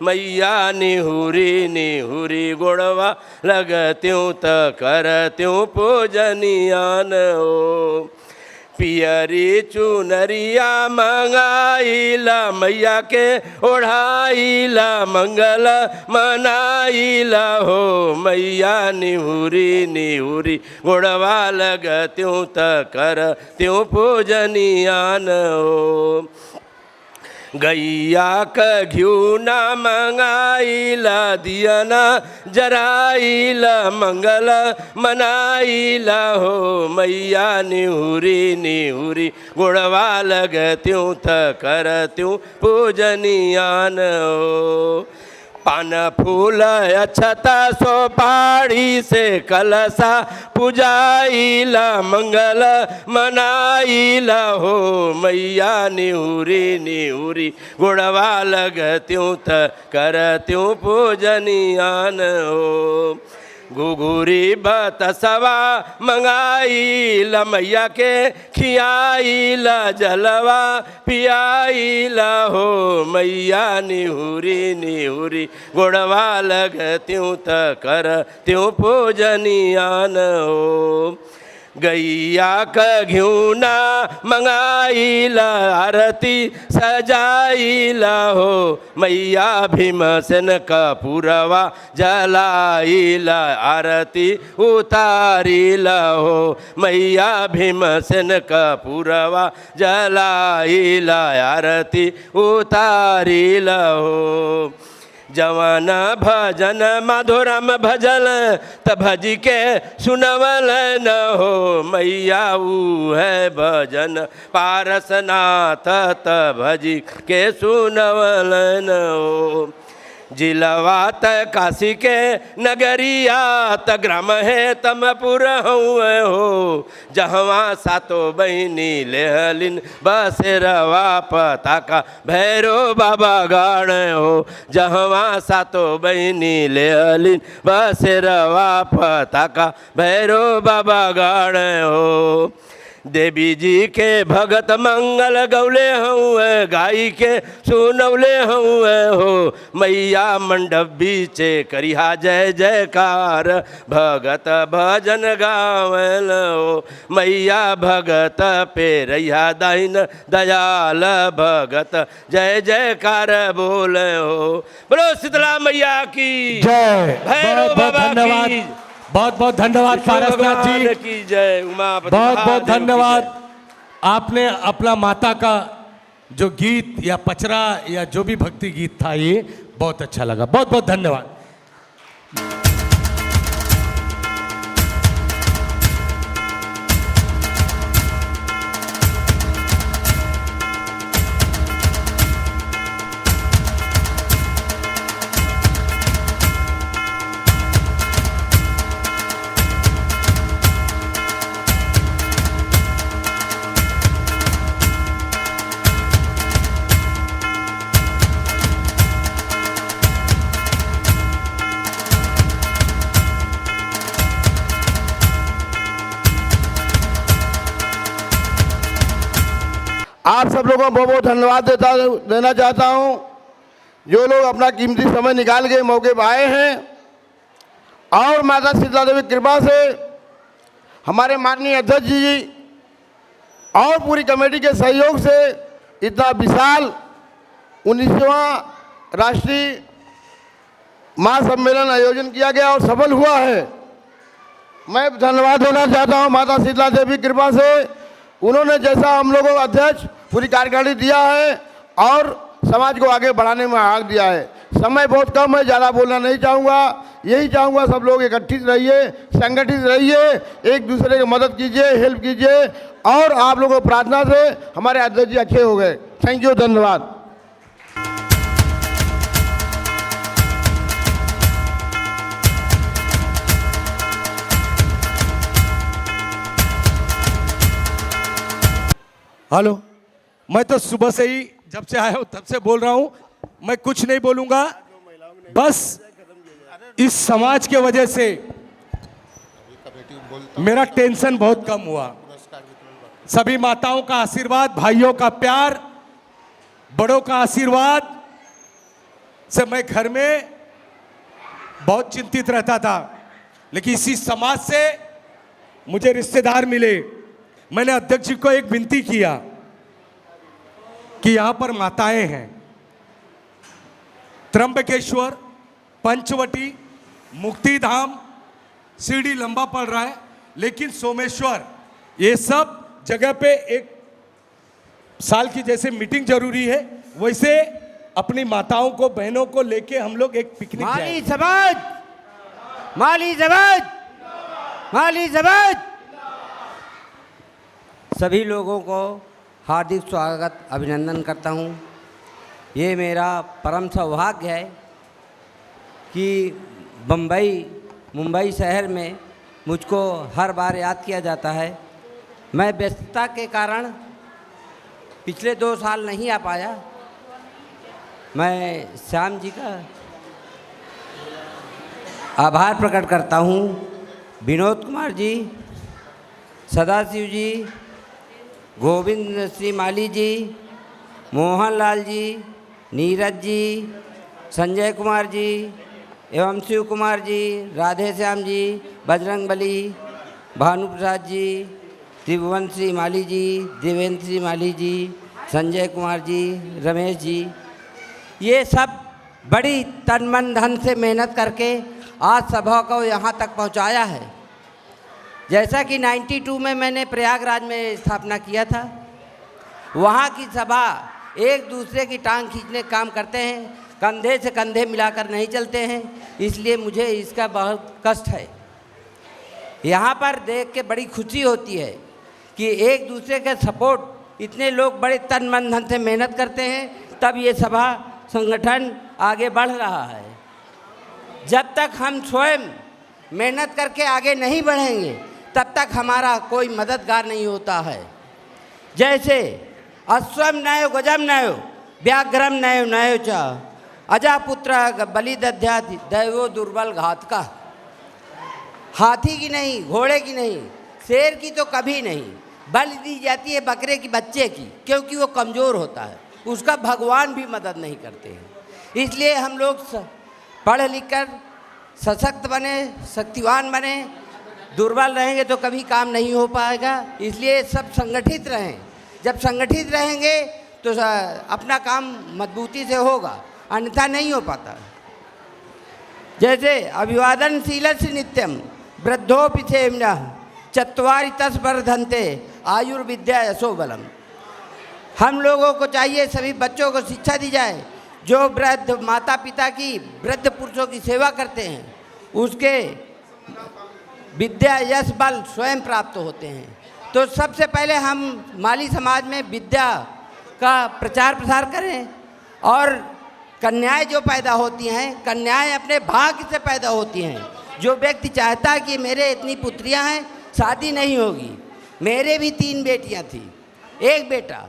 मैया निहुरी निहुरी गोड़वा लग त्यों कर त्यों पूजनियान हो पियरी चुनरिया मंगाइला मैया के ओढ़ाइला मंगल मनाइला हो मैया निहुरी निहुरी गोड़वा लग त्यों कर त्यों पूजनियान हो गैया का घिऊ ना मंगाइला दियना जराइला मंगल मनाइला हो मैया निहुरी निहुरी गोड़वा लग त्यों कर त्यों पूजनियान हो पान फूल अक्षता सोपाड़ी से कलसा पुजाइला मंगल मनाइला हो मैया निहुरी निहुरी गोड़वा लग त्यों कर त्यों पूजनियान हो घुघुरी बतसवा मंगाइला मैया के खियाइला जलवा पियाइला हो मैया निहुरी निहुरी गोड़वा लग त्यों कर त्यों पूजनियान हो गैया का घिउना मंगाइला आरती सजाइला हो मैया भीमसेन का पुरवा जलाइला आरती उतारिला हो मैया भीमसेन का पुरवा जलाइला आरती उतारिला हो जवन भजन मधुरम भजल त भजी के सुनवल न हो मैया ऊ है भजन पारसनाथ त भजी के सुनवल न हो जिलवा त काशी के नगरिया त ग्राम है तमपुर हो जहवा सातो बहनी लेहलिन बसेरवा पता का भैरो बाबा गाड़ हो जहवा सातो बहनी लेहलिन बसेरवा पता का भैरो बाबा गाड़ हो देवी जी के भगत मंगल गौले हूँ गाई के सुनौले हूँ हो मैया मंडप बीचे करिहा जय जयकार भगत भजन गावल हो मैया भगत पे रैया दाइन दयाल भगत जय जयकार बोल हो बोलो शीतला मैया की जय भैरव बाबा की बहुत बहुत धन्यवाद पारसनाथ जी की जय उमापति बहुत बहुत महादेव की धन्यवाद आपने अपना माता का जो गीत या पचरा या जो भी भक्ति गीत था ये बहुत अच्छा लगा बहुत बहुत धन्यवाद आप सब लोगों को बहुत बहुत धन्यवाद देना चाहता हूं जो लोग अपना कीमती समय निकाल के मौके पर आए हैं और माता शीतला देवी की कृपा से हमारे माननीय अध्यक्ष जी और पूरी कमेटी के सहयोग से इतना विशाल 19वां राष्ट्रीय महासम्मेलन आयोजन किया गया और सफल हुआ है। मैं धन्यवाद देना चाहता हूं माता शीतला देवी की कृपा से उन्होंने जैसा हम लोगों को अध्यक्ष पूरी कार्यकारिणी दिया है और समाज को आगे बढ़ाने में आग दिया है। समय बहुत कम है, ज़्यादा बोलना नहीं चाहूँगा। यही चाहूँगा सब लोग इकट्ठित रहिए, संगठित रहिए, एक दूसरे की मदद कीजिए, हेल्प कीजिए। और आप लोगों को प्रार्थना से हमारे अध्यक्ष जी अच्छे हो गए। थैंक यू, धन्यवाद। हेलो, मैं तो सुबह से ही जब से आया हूं तब से बोल रहा हूं, मैं कुछ नहीं बोलूंगा। बस इस समाज के वजह से मेरा टेंशन बहुत कम हुआ। सभी माताओं का आशीर्वाद, भाइयों का प्यार, बड़ों का आशीर्वाद से मैं घर में बहुत चिंतित रहता था। लेकिन इसी समाज से मुझे रिश्तेदार मिले। मैंने अध्यक्ष जी को एक विनती किया कि यहां पर माताएं हैं, त्र्यंबकेश्वर, पंचवटी, मुक्तिधाम, सीढ़ी लंबा पड़ रहा है, लेकिन सोमेश्वर, ये सब जगह पे एक साल की जैसे मीटिंग जरूरी है, वैसे अपनी माताओं को, बहनों को लेके हम लोग एक पिकनिक जाएं। माली समाज, माली समाज, माली समाज। सभी लोगों को हार्दिक स्वागत, अभिनंदन करता हूँ। ये मेरा परम सौभाग्य है कि मुंबई शहर में मुझको हर बार याद किया जाता है। मैं व्यस्तता के कारण पिछले 2 साल नहीं आ पाया। मैं श्याम जी का आभार प्रकट करता हूँ। विनोद कुमार जी, सदाशिव जी, गोविंद श्री माली जी, मोहनलाल जी, नीरज जी, संजय कुमार जी एवं शिव कुमार जी, राधे श्याम जी, बजरंग बली, भानु प्रसाद जी, त्रिभुवन श्री माली जी, देवेंद्र श्री माली जी, संजय कुमार जी, रमेश जी, ये सब बड़ी तन मन धन से मेहनत करके आज सभा को यहाँ तक पहुँचाया है। जैसा कि 92 में मैंने प्रयागराज में स्थापना किया था, वहाँ की सभा एक दूसरे की टांग खींचने का काम करते हैं, कंधे से कंधे मिलाकर नहीं चलते हैं, इसलिए मुझे इसका बहुत कष्ट है। यहाँ पर देख के बड़ी खुशी होती है कि एक दूसरे के सपोर्ट, इतने लोग बड़े तन मन धन से मेहनत करते हैं, तब ये सभा संगठन आगे बढ़ रहा है। जब तक हम स्वयं मेहनत करके आगे नहीं बढ़ेंगे, तब तक हमारा कोई मददगार नहीं होता है। जैसे अश्वम नयो गजम नयो व्याघ्रम नयो नयो च अजापुत्र बलिदध्या दैवो दुर्बल घात का। हाथी की नहीं, घोड़े की नहीं, शेर की तो कभी नहीं, बलि दी जाती है बकरे की बच्चे की, क्योंकि वो कमज़ोर होता है, उसका भगवान भी मदद नहीं करते हैं। इसलिए हम लोग पढ़ लिख कर सशक्त बने, शक्तिवान बने। दुर्बल रहेंगे तो कभी काम नहीं हो पाएगा। इसलिए सब संगठित रहें। जब संगठित रहेंगे तो अपना काम मजबूती से होगा, अन्यथा नहीं हो पाता। जैसे अभिवादनशीलस्य नित्यम वृद्धोपि सेम्नः चत्वारि तस्वर्धन्ते आयुर्विद्या यशो बलम। हम लोगों को चाहिए सभी बच्चों को शिक्षा दी जाए। जो वृद्ध माता पिता की, वृद्ध पुरुषों की सेवा करते हैं, उसके विद्या यश बल स्वयं प्राप्त होते हैं। तो सबसे पहले हम माली समाज में विद्या का प्रचार प्रसार करें। और कन्याएं जो पैदा होती हैं, कन्याएं अपने भाग्य से पैदा होती हैं। जो व्यक्ति चाहता है कि मेरे इतनी पुत्रियां हैं, शादी नहीं होगी। मेरे भी 3 बेटियां थी, 1 बेटा,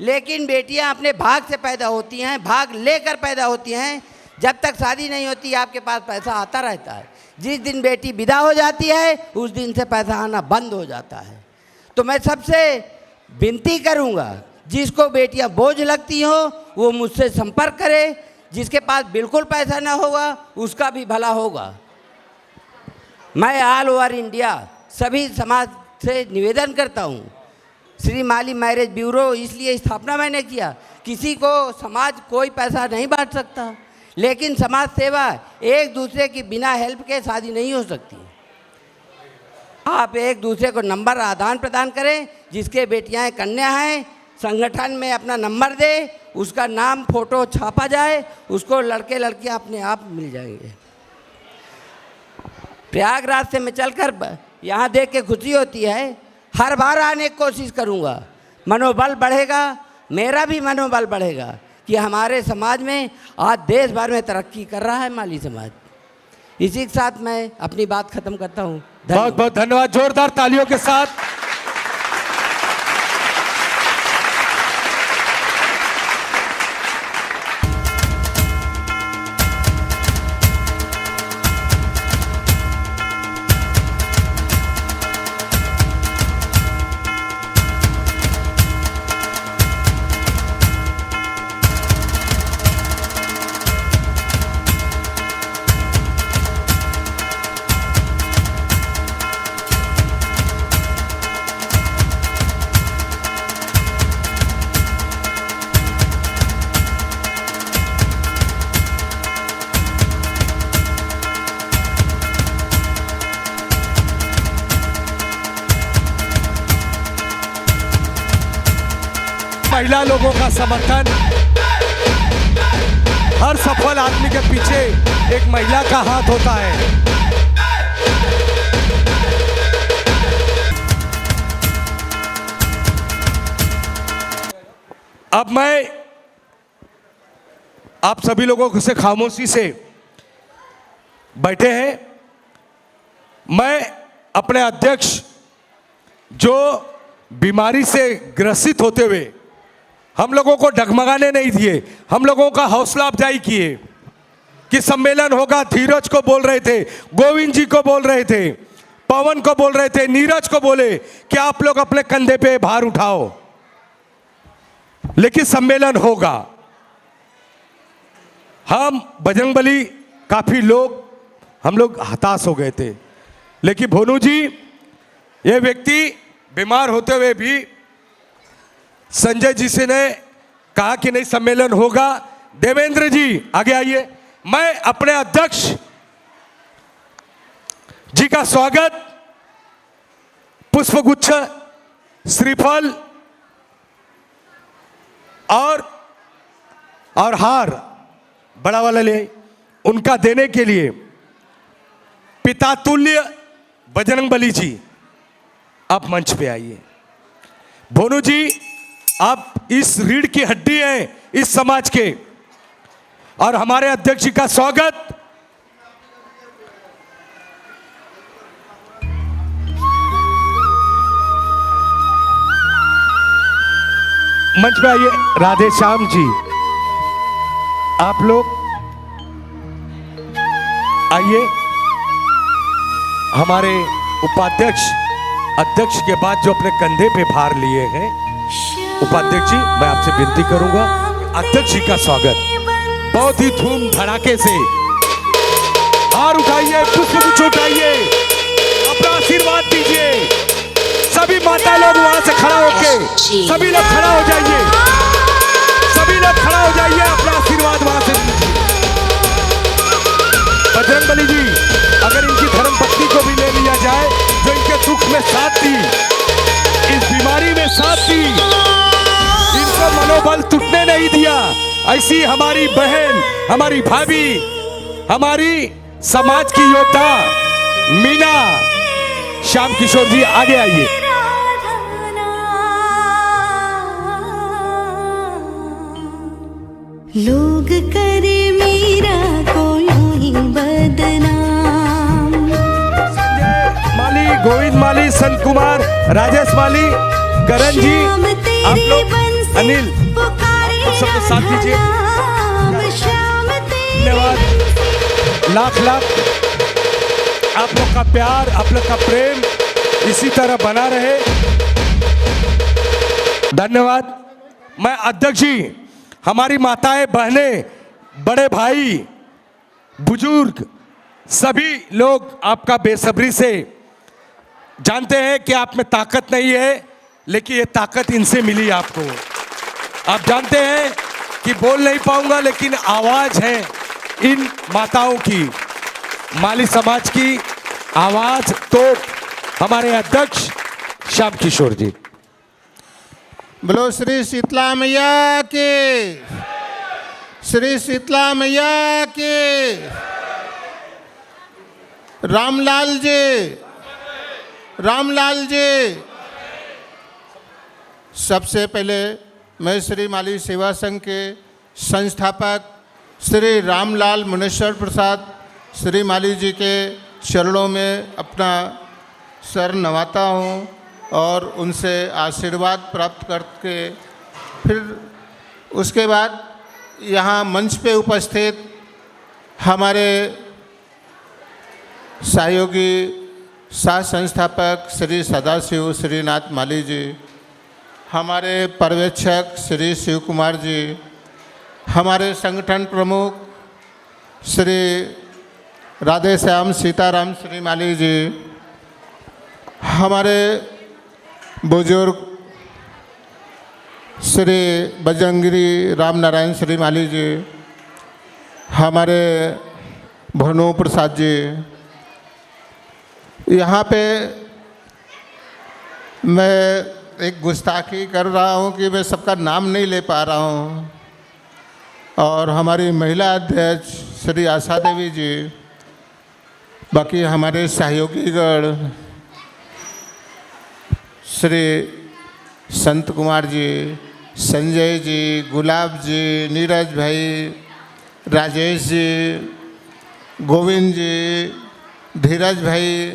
लेकिन बेटियां अपने भाग से पैदा होती हैं, भाग लेकर पैदा होती हैं। जब तक शादी नहीं होती आपके पास पैसा आता रहता है। जिस दिन बेटी विदा हो जाती है, उस दिन से पैसा आना बंद हो जाता है। तो मैं सबसे विनती करूंगा, जिसको बेटियां बोझ लगती हो वो मुझसे संपर्क करे। जिसके पास बिल्कुल पैसा ना होगा उसका भी भला होगा। मैं ऑल ओवर इंडिया सभी समाज से निवेदन करता हूँ। श्री माली मैरिज ब्यूरो इसलिए स्थापना मैंने किया, किसी को समाज कोई पैसा नहीं बांट सकता, लेकिन समाज सेवा एक दूसरे की बिना हेल्प के शादी नहीं हो सकती। आप एक दूसरे को नंबर आदान प्रदान करें। जिसके बेटियां कन्या हैं, संगठन में अपना नंबर दे, उसका नाम फोटो छापा जाए, उसको लड़के लड़कियां अपने आप मिल जाएंगे। प्रयागराज से मैं चलकर यहाँ देख के खुशी होती है। हर बार आने की कोशिश करूँगा, मनोबल बढ़ेगा, मेरा भी मनोबल बढ़ेगा कि हमारे समाज में आज देश भर में तरक्की कर रहा है माली समाज। इसी के साथ मैं अपनी बात खत्म करता हूँ। बहुत बहुत धन्यवाद, जोरदार तालियों के साथ। महिला लोगों का समर्थन, हर सफल आदमी के पीछे एक महिला का हाथ होता है। अब मैं आप सभी लोगों से खामोशी से बैठे हैं, मैं अपने अध्यक्ष जो बीमारी से ग्रसित होते हुए हम लोगों को डगमगाने नहीं दिए, हम लोगों का हौसला अफजाई किए कि सम्मेलन होगा। धीरज को बोल रहे थे, गोविंद जी को बोल रहे थे, पवन को बोल रहे थे, नीरज को बोले कि आप लोग अपने कंधे पे भार उठाओ, लेकिन सम्मेलन होगा। हम बजरंगबली काफी लोग हम लोग हताश हो गए थे, लेकिन भोनू जी ये व्यक्ति बीमार होते हुए भी संजय जी से ने कहा कि नहीं सम्मेलन होगा। देवेंद्र जी आगे आइए। मैं अपने अध्यक्ष जी का स्वागत पुष्पगुच्छ, श्रीफल और हार बड़ा वाला ले उनका देने के लिए पितातुल्य बजरंगबली जी आप मंच पे आइए। भोनू जी आप इस रीढ़ की हड्डी हैं इस समाज के, और हमारे अध्यक्ष जी का स्वागत। मंच पे आइए। राधे श्याम जी आप लोग आइए। हमारे उपाध्यक्ष अध्यक्ष के बाद जो अपने कंधे पे भार लिए हैं, उपाध्यक्ष जी मैं आपसे विनती करूंगा अध्यक्ष जी का स्वागत बहुत ही धूम धड़ाके से हार उठाइए, पुष्प उठाइए, अपना आशीर्वाद दीजिए। सभी माता लोग वहां से खड़ा होके सभी लोग खड़ा हो जाइए, सभी लोग खड़ा हो जाइए, अपना आशीर्वाद वहां से दीजिए। बजरंगबली जी अगर इनकी धर्मपत्नी को भी ले लिया जाए जो इनके दुख में साथ दी, इस बीमारी में साथ दी, इनको मनोबल टूटने नहीं दिया, ऐसी हमारी बहन, हमारी भाभी, हमारी समाज की योद्धा मीना श्याम किशोर जी आगे आइए। लोग करे मीरा को यूं बदनाम। माली, गोविंद माली, संत कुमार, राजेश माली, करण जी, आप लोग, अनिल, आप सबको साथ दीजिए। धन्यवाद, लाख लाख आप लोग का प्यार, आप लोग का प्रेम इसी तरह बना रहे। धन्यवाद। मैं अध्यक्ष जी, हमारी माताएं, बहनें, बड़े भाई, बुजुर्ग, सभी लोग आपका बेसब्री से जानते हैं कि आप में ताकत नहीं है, लेकिन ये ताकत इनसे मिली आपको। आप जानते हैं कि बोल नहीं पाऊंगा, लेकिन आवाज है इन माताओं की, माली समाज की आवाज तो हमारे अध्यक्ष श्याम किशोर जी। बोलो श्री शीतला मैया के, श्री शीतला मैया के। रामलाल जी, रामलाल जी। सबसे पहले मैं श्री माली सेवा संघ के संस्थापक श्री रामलाल मुनेश्वर प्रसाद श्री माली जी के चरणों में अपना सर नवाता हूँ और उनसे आशीर्वाद प्राप्त करके फिर उसके बाद यहाँ मंच पे उपस्थित हमारे सहयोगी सह संस्थापक श्री सदाशिव श्रीनाथ माली जी, हमारे पर्यवेक्षक श्री शिव कुमार जी, हमारे संगठन प्रमुख श्री राधे श्याम सीताराम श्री माली जी, हमारे बुजुर्ग श्री बजरंगी राम नारायण श्री माली जी, हमारे भनु प्रसाद जी। यहाँ पे मैं एक गुस्ताखी कर रहा हूँ कि मैं सबका नाम नहीं ले पा रहा हूँ। और हमारी महिला अध्यक्ष श्री आशा देवी जी, बाकी हमारे सहयोगीगण श्री संत कुमार जी, संजय जी, गुलाब जी, नीरज भाई, राजेश जी, गोविंद जी, धीरज भाई,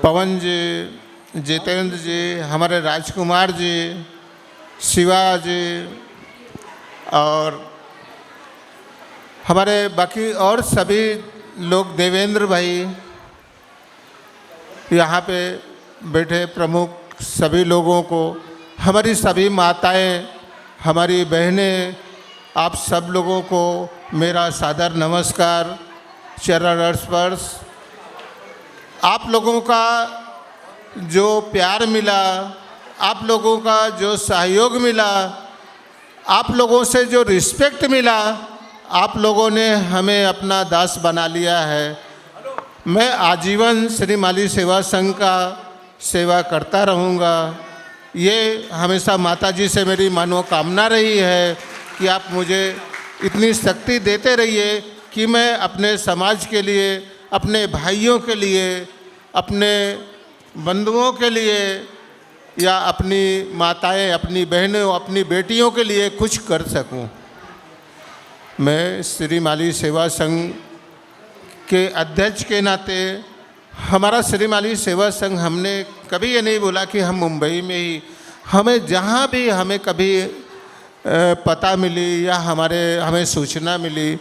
पवन जी, जितेंद्र जी, हमारे राजकुमार जी, शिवा जी और हमारे बाकी और सभी लोग, देवेंद्र भाई, यहाँ पे बैठे प्रमुख सभी लोगों को, हमारी सभी माताएं, हमारी बहनें, आप सब लोगों को मेरा सादर नमस्कार, चरण स्पर्श। आप लोगों का जो प्यार मिला, आप लोगों का जो सहयोग मिला, आप लोगों से जो रिस्पेक्ट मिला, आप लोगों ने हमें अपना दास बना लिया है। मैं आजीवन श्री माली सेवा संघ का सेवा करता रहूँगा। ये हमेशा माता जी से मेरी मनोकामना रही है कि आप मुझे इतनी शक्ति देते रहिए कि मैं अपने समाज के लिए, अपने भाइयों के लिए, अपने बंधुओं के लिए या अपनी माताएं, अपनी बहनों, अपनी बेटियों के लिए कुछ कर सकूं। मैं श्री माली सेवा संघ के अध्यक्ष के नाते, हमारा श्री माली सेवा संघ, हमने कभी ये नहीं बोला कि हम मुंबई में ही, हमें जहाँ भी हमें कभी पता मिली या हमें सूचना मिली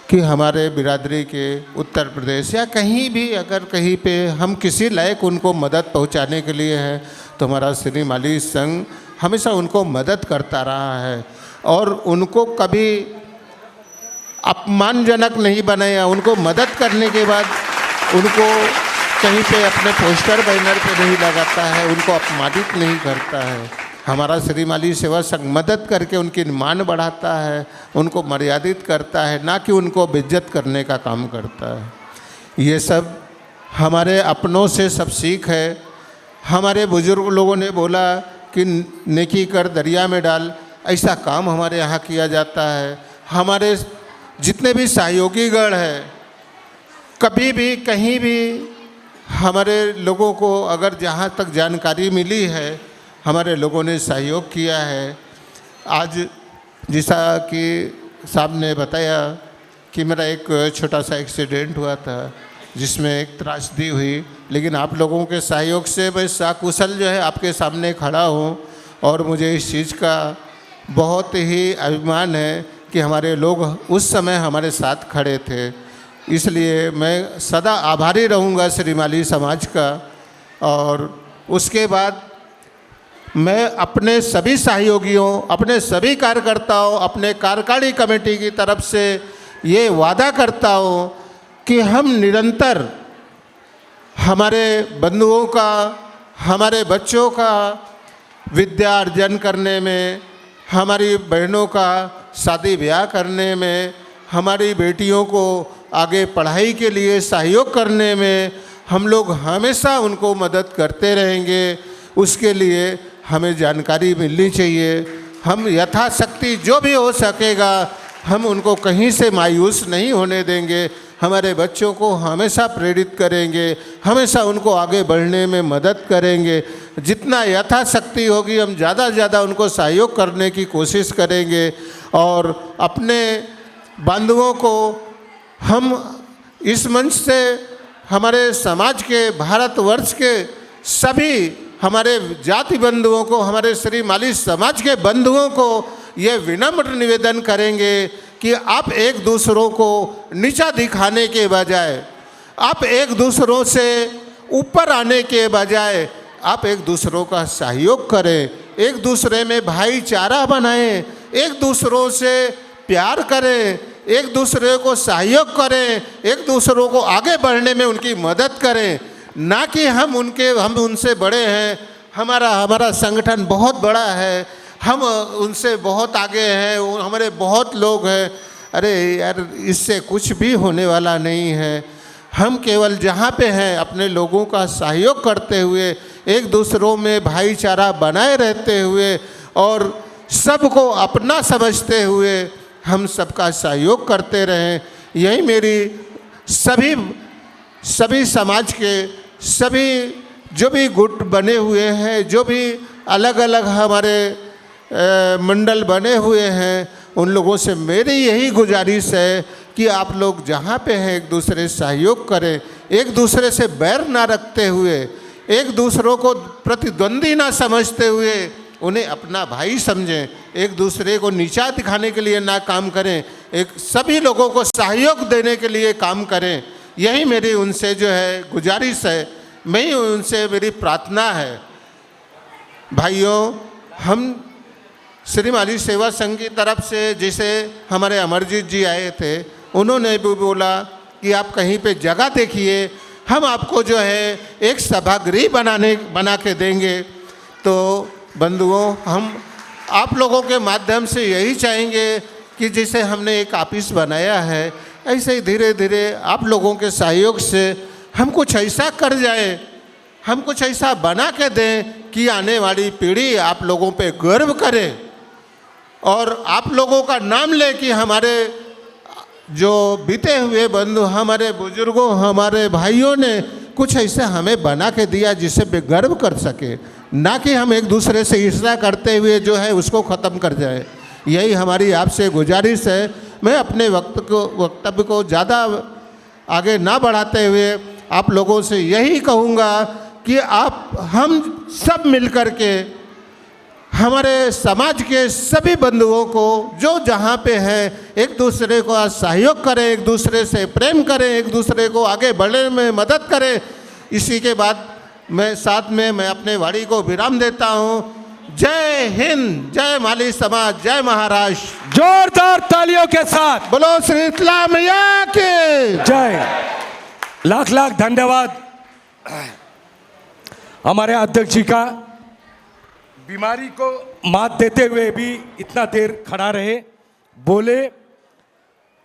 कि हमारे बिरादरी के उत्तर प्रदेश या कहीं भी अगर कहीं पे हम किसी लायक उनको मदद पहुंचाने के लिए है तो हमारा श्री माली संघ हमेशा उनको मदद करता रहा है और उनको कभी अपमानजनक नहीं बनाया। उनको मदद करने के बाद उनको कहीं पे अपने पोस्टर बैनर पे नहीं लगाता है, उनको अपमानित नहीं करता है। हमारा श्री माली सेवा संघ मदद करके उनकी मान बढ़ाता है, उनको मर्यादित करता है, ना कि उनको बेइज्जत करने का काम करता है। ये सब हमारे अपनों से सब सीख है। हमारे बुजुर्ग लोगों ने बोला कि नेकी कर दरिया में डाल, ऐसा काम हमारे यहाँ किया जाता है। हमारे जितने भी सहयोगीगण हैं, कभी भी कहीं भी हमारे लोगों को अगर जहाँ तक जानकारी मिली है, हमारे लोगों ने सहयोग किया है। आज जैसा कि साहब ने बताया कि मेरा एक छोटा सा एक्सीडेंट हुआ था जिसमें एक त्रासदी हुई, लेकिन आप लोगों के सहयोग से मैं सकुशल जो है आपके सामने खड़ा हूँ और मुझे इस चीज़ का बहुत ही अभिमान है कि हमारे लोग उस समय हमारे साथ खड़े थे। इसलिए मैं सदा आभारी रहूँगा श्री माली समाज का। और उसके बाद मैं अपने सभी सहयोगियों, अपने सभी कार्यकर्ताओं, अपने कार्यकारिणी कमेटी की तरफ से ये वादा करता हूँ कि हम निरंतर हमारे बंधुओं का, हमारे बच्चों का विद्या अर्जन करने में, हमारी बहनों का शादी ब्याह करने में, हमारी बेटियों को आगे पढ़ाई के लिए सहयोग करने में हम लोग हमेशा उनको मदद करते रहेंगे। उसके लिए हमें जानकारी मिलनी चाहिए। हम यथाशक्ति जो भी हो सकेगा हम उनको कहीं से मायूस नहीं होने देंगे। हमारे बच्चों को हमेशा प्रेरित करेंगे, हमेशा उनको आगे बढ़ने में मदद करेंगे। जितना यथाशक्ति होगी हम ज़्यादा से ज़्यादा उनको सहयोग करने की कोशिश करेंगे। और अपने बंधुओं को हम इस मंच से हमारे समाज के, भारतवर्ष के सभी हमारे जाति बंधुओं को, हमारे श्री माली समाज के बंधुओं को ये विनम्र निवेदन करेंगे कि आप एक दूसरों को नीचा दिखाने के बजाय, आप एक दूसरों से ऊपर आने के बजाय आप एक दूसरों का सहयोग करें, एक दूसरे में भाईचारा बनाएं, एक दूसरों से प्यार करें, एक दूसरे को सहयोग करें, एक दूसरों को आगे बढ़ने में उनकी मदद करें। ना कि हम उनसे बड़े हैं, हमारा संगठन बहुत बड़ा है, हम उनसे बहुत आगे हैं, हमारे बहुत लोग हैं। अरे यार, इससे कुछ भी होने वाला नहीं है। हम केवल जहाँ पे हैं अपने लोगों का सहयोग करते हुए, एक दूसरों में भाईचारा बनाए रहते हुए और सबको अपना समझते हुए हम सबका सहयोग करते रहें। यही मेरी सभी समाज के सभी जो भी गुट बने हुए हैं, जो भी अलग अलग हमारे मंडल बने हुए हैं, उन लोगों से मेरी यही गुजारिश है कि आप लोग जहाँ पे हैं एक दूसरे सहयोग करें, एक दूसरे से बैर ना रखते हुए, एक दूसरों को प्रतिद्वंदी ना समझते हुए उन्हें अपना भाई समझें, एक दूसरे को नीचा दिखाने के लिए ना काम करें, एक सभी लोगों को सहयोग देने के लिए काम करें। यही मेरी उनसे जो है गुजारिश है, मैं उनसे मेरी प्रार्थना है। भाइयों, हम श्री माली सेवा संघ की तरफ से जैसे हमारे अमरजीत जी आए थे, उन्होंने भी बोला कि आप कहीं पे जगह देखिए, हम आपको जो है एक सभागृह बना के देंगे। तो बंधुओं, हम आप लोगों के माध्यम से यही चाहेंगे कि जैसे हमने एक ऑफिस बनाया है, ऐसे ही धीरे धीरे आप लोगों के सहयोग से हम कुछ ऐसा कर जाए, हम कुछ ऐसा बना के दें कि आने वाली पीढ़ी आप लोगों पे गर्व करे और आप लोगों का नाम ले कि हमारे जो बीते हुए बंधु, हमारे बुजुर्गों, हमारे भाइयों ने कुछ ऐसा हमें बना के दिया जिससे वे गर्व कर सके, ना कि हम एक दूसरे से ईर्ष्या करते हुए जो है उसको ख़त्म कर जाए। यही हमारी आपसे गुजारिश है। मैं अपने वक्तव्य को ज़्यादा आगे ना बढ़ाते हुए आप लोगों से यही कहूँगा कि हम सब मिलकर के हमारे समाज के सभी बंधुओं को जो जहाँ पे हैं एक दूसरे को सहयोग करें, एक दूसरे से प्रेम करें, एक दूसरे को आगे बढ़ने में मदद करें। इसी के बाद मैं अपने वाणी को विराम देता हूँ। जय हिंद, जय माली समाज, जय महाराष्ट्र। जोरदार तालियों के साथ बोलो श्री शीतला मैया की जय। लाख लाख धन्यवाद हमारे अध्यक्ष जी का, बीमारी को मात देते हुए भी इतना देर खड़ा रहे, बोले।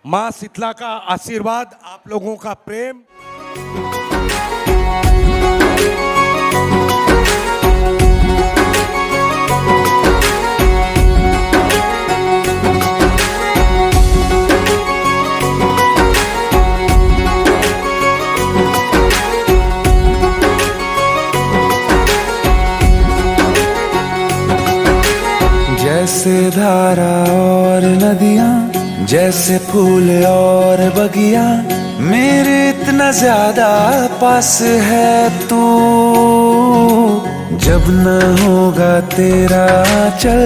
माँ शीतला का आशीर्वाद, आप लोगों का प्रेम। जैसे धारा और नदियाँ, जैसे फूल और बगिया, मेरे इतना ज्यादा पास है तू। जब न होगा तेरा चल,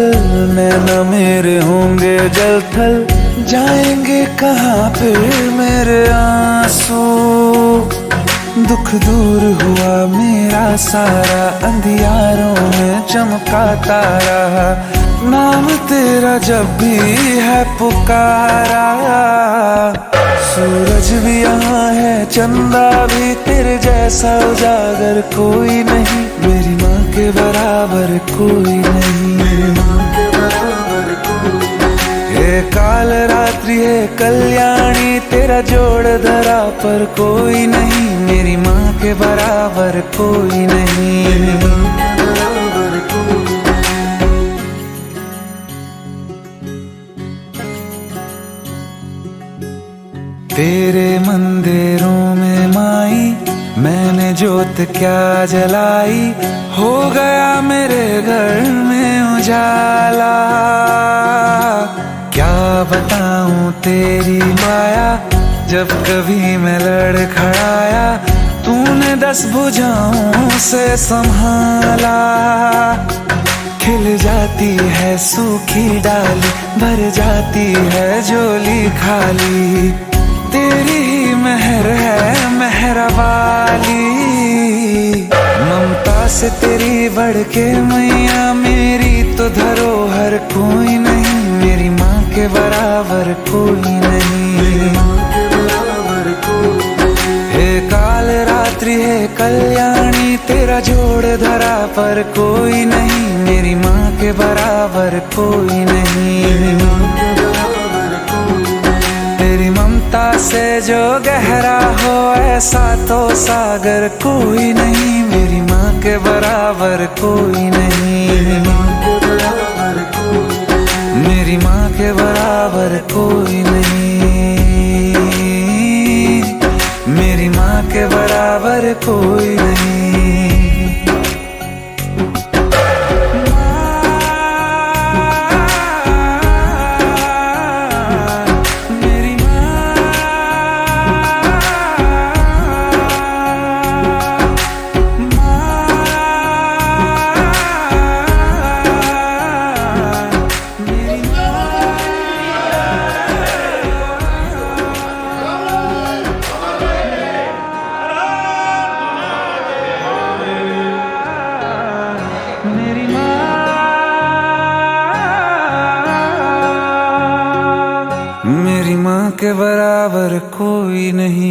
नैना मेरे होंगे जल थल, जाएंगे कहाँ फिर मेरे आंसू। दुख दूर हुआ मेरा सारा, अंधियारों में चमका तारा, नाम तेरा जब भी है पुकारा। सूरज भी यहाँ है, चंदा भी, तेरे जैसा उजागर कोई नहीं, मेरी माँ के बराबर कोई नहीं, मेरी माँ के बराबर कोई नहीं। हे काल रात्रि है कल्याणी, तेरा जोड़ धरा पर कोई नहीं, मेरी माँ के बराबर कोई नहीं, मेरी माँ के बराबर कोई नहीं। तेरे मंदिरों में माई मैंने जोत क्या जलाई, हो गया मेरे घर में उजाला। क्या बताऊं तेरी माया, जब कभी मैं लड़खड़ाया तूने 10 भुजाओं से संभाला। खिल जाती है सूखी डाली, भर जाती है झोली खाली, तेरी ही मेहर है मेहर वाली। ममता से तेरी बढ़ के मैया मेरी तो धरोहर कोई नहीं, मेरी माँ के बराबर कोई नहीं। हे काल रात्रि हे कल्याणी, तेरा जोड़ धरा पर कोई नहीं, मेरी माँ के बराबर कोई नहीं। तेरी ममता से जो गहरा हो ऐसा तो सागर कोई नहीं, मेरी माँ के बराबर कोई नहीं। मेरी माँ के बराबर कोई नहीं, मेरी माँ के बराबर कोई नहीं। मेरी माँ के बराबर कोई नहीं।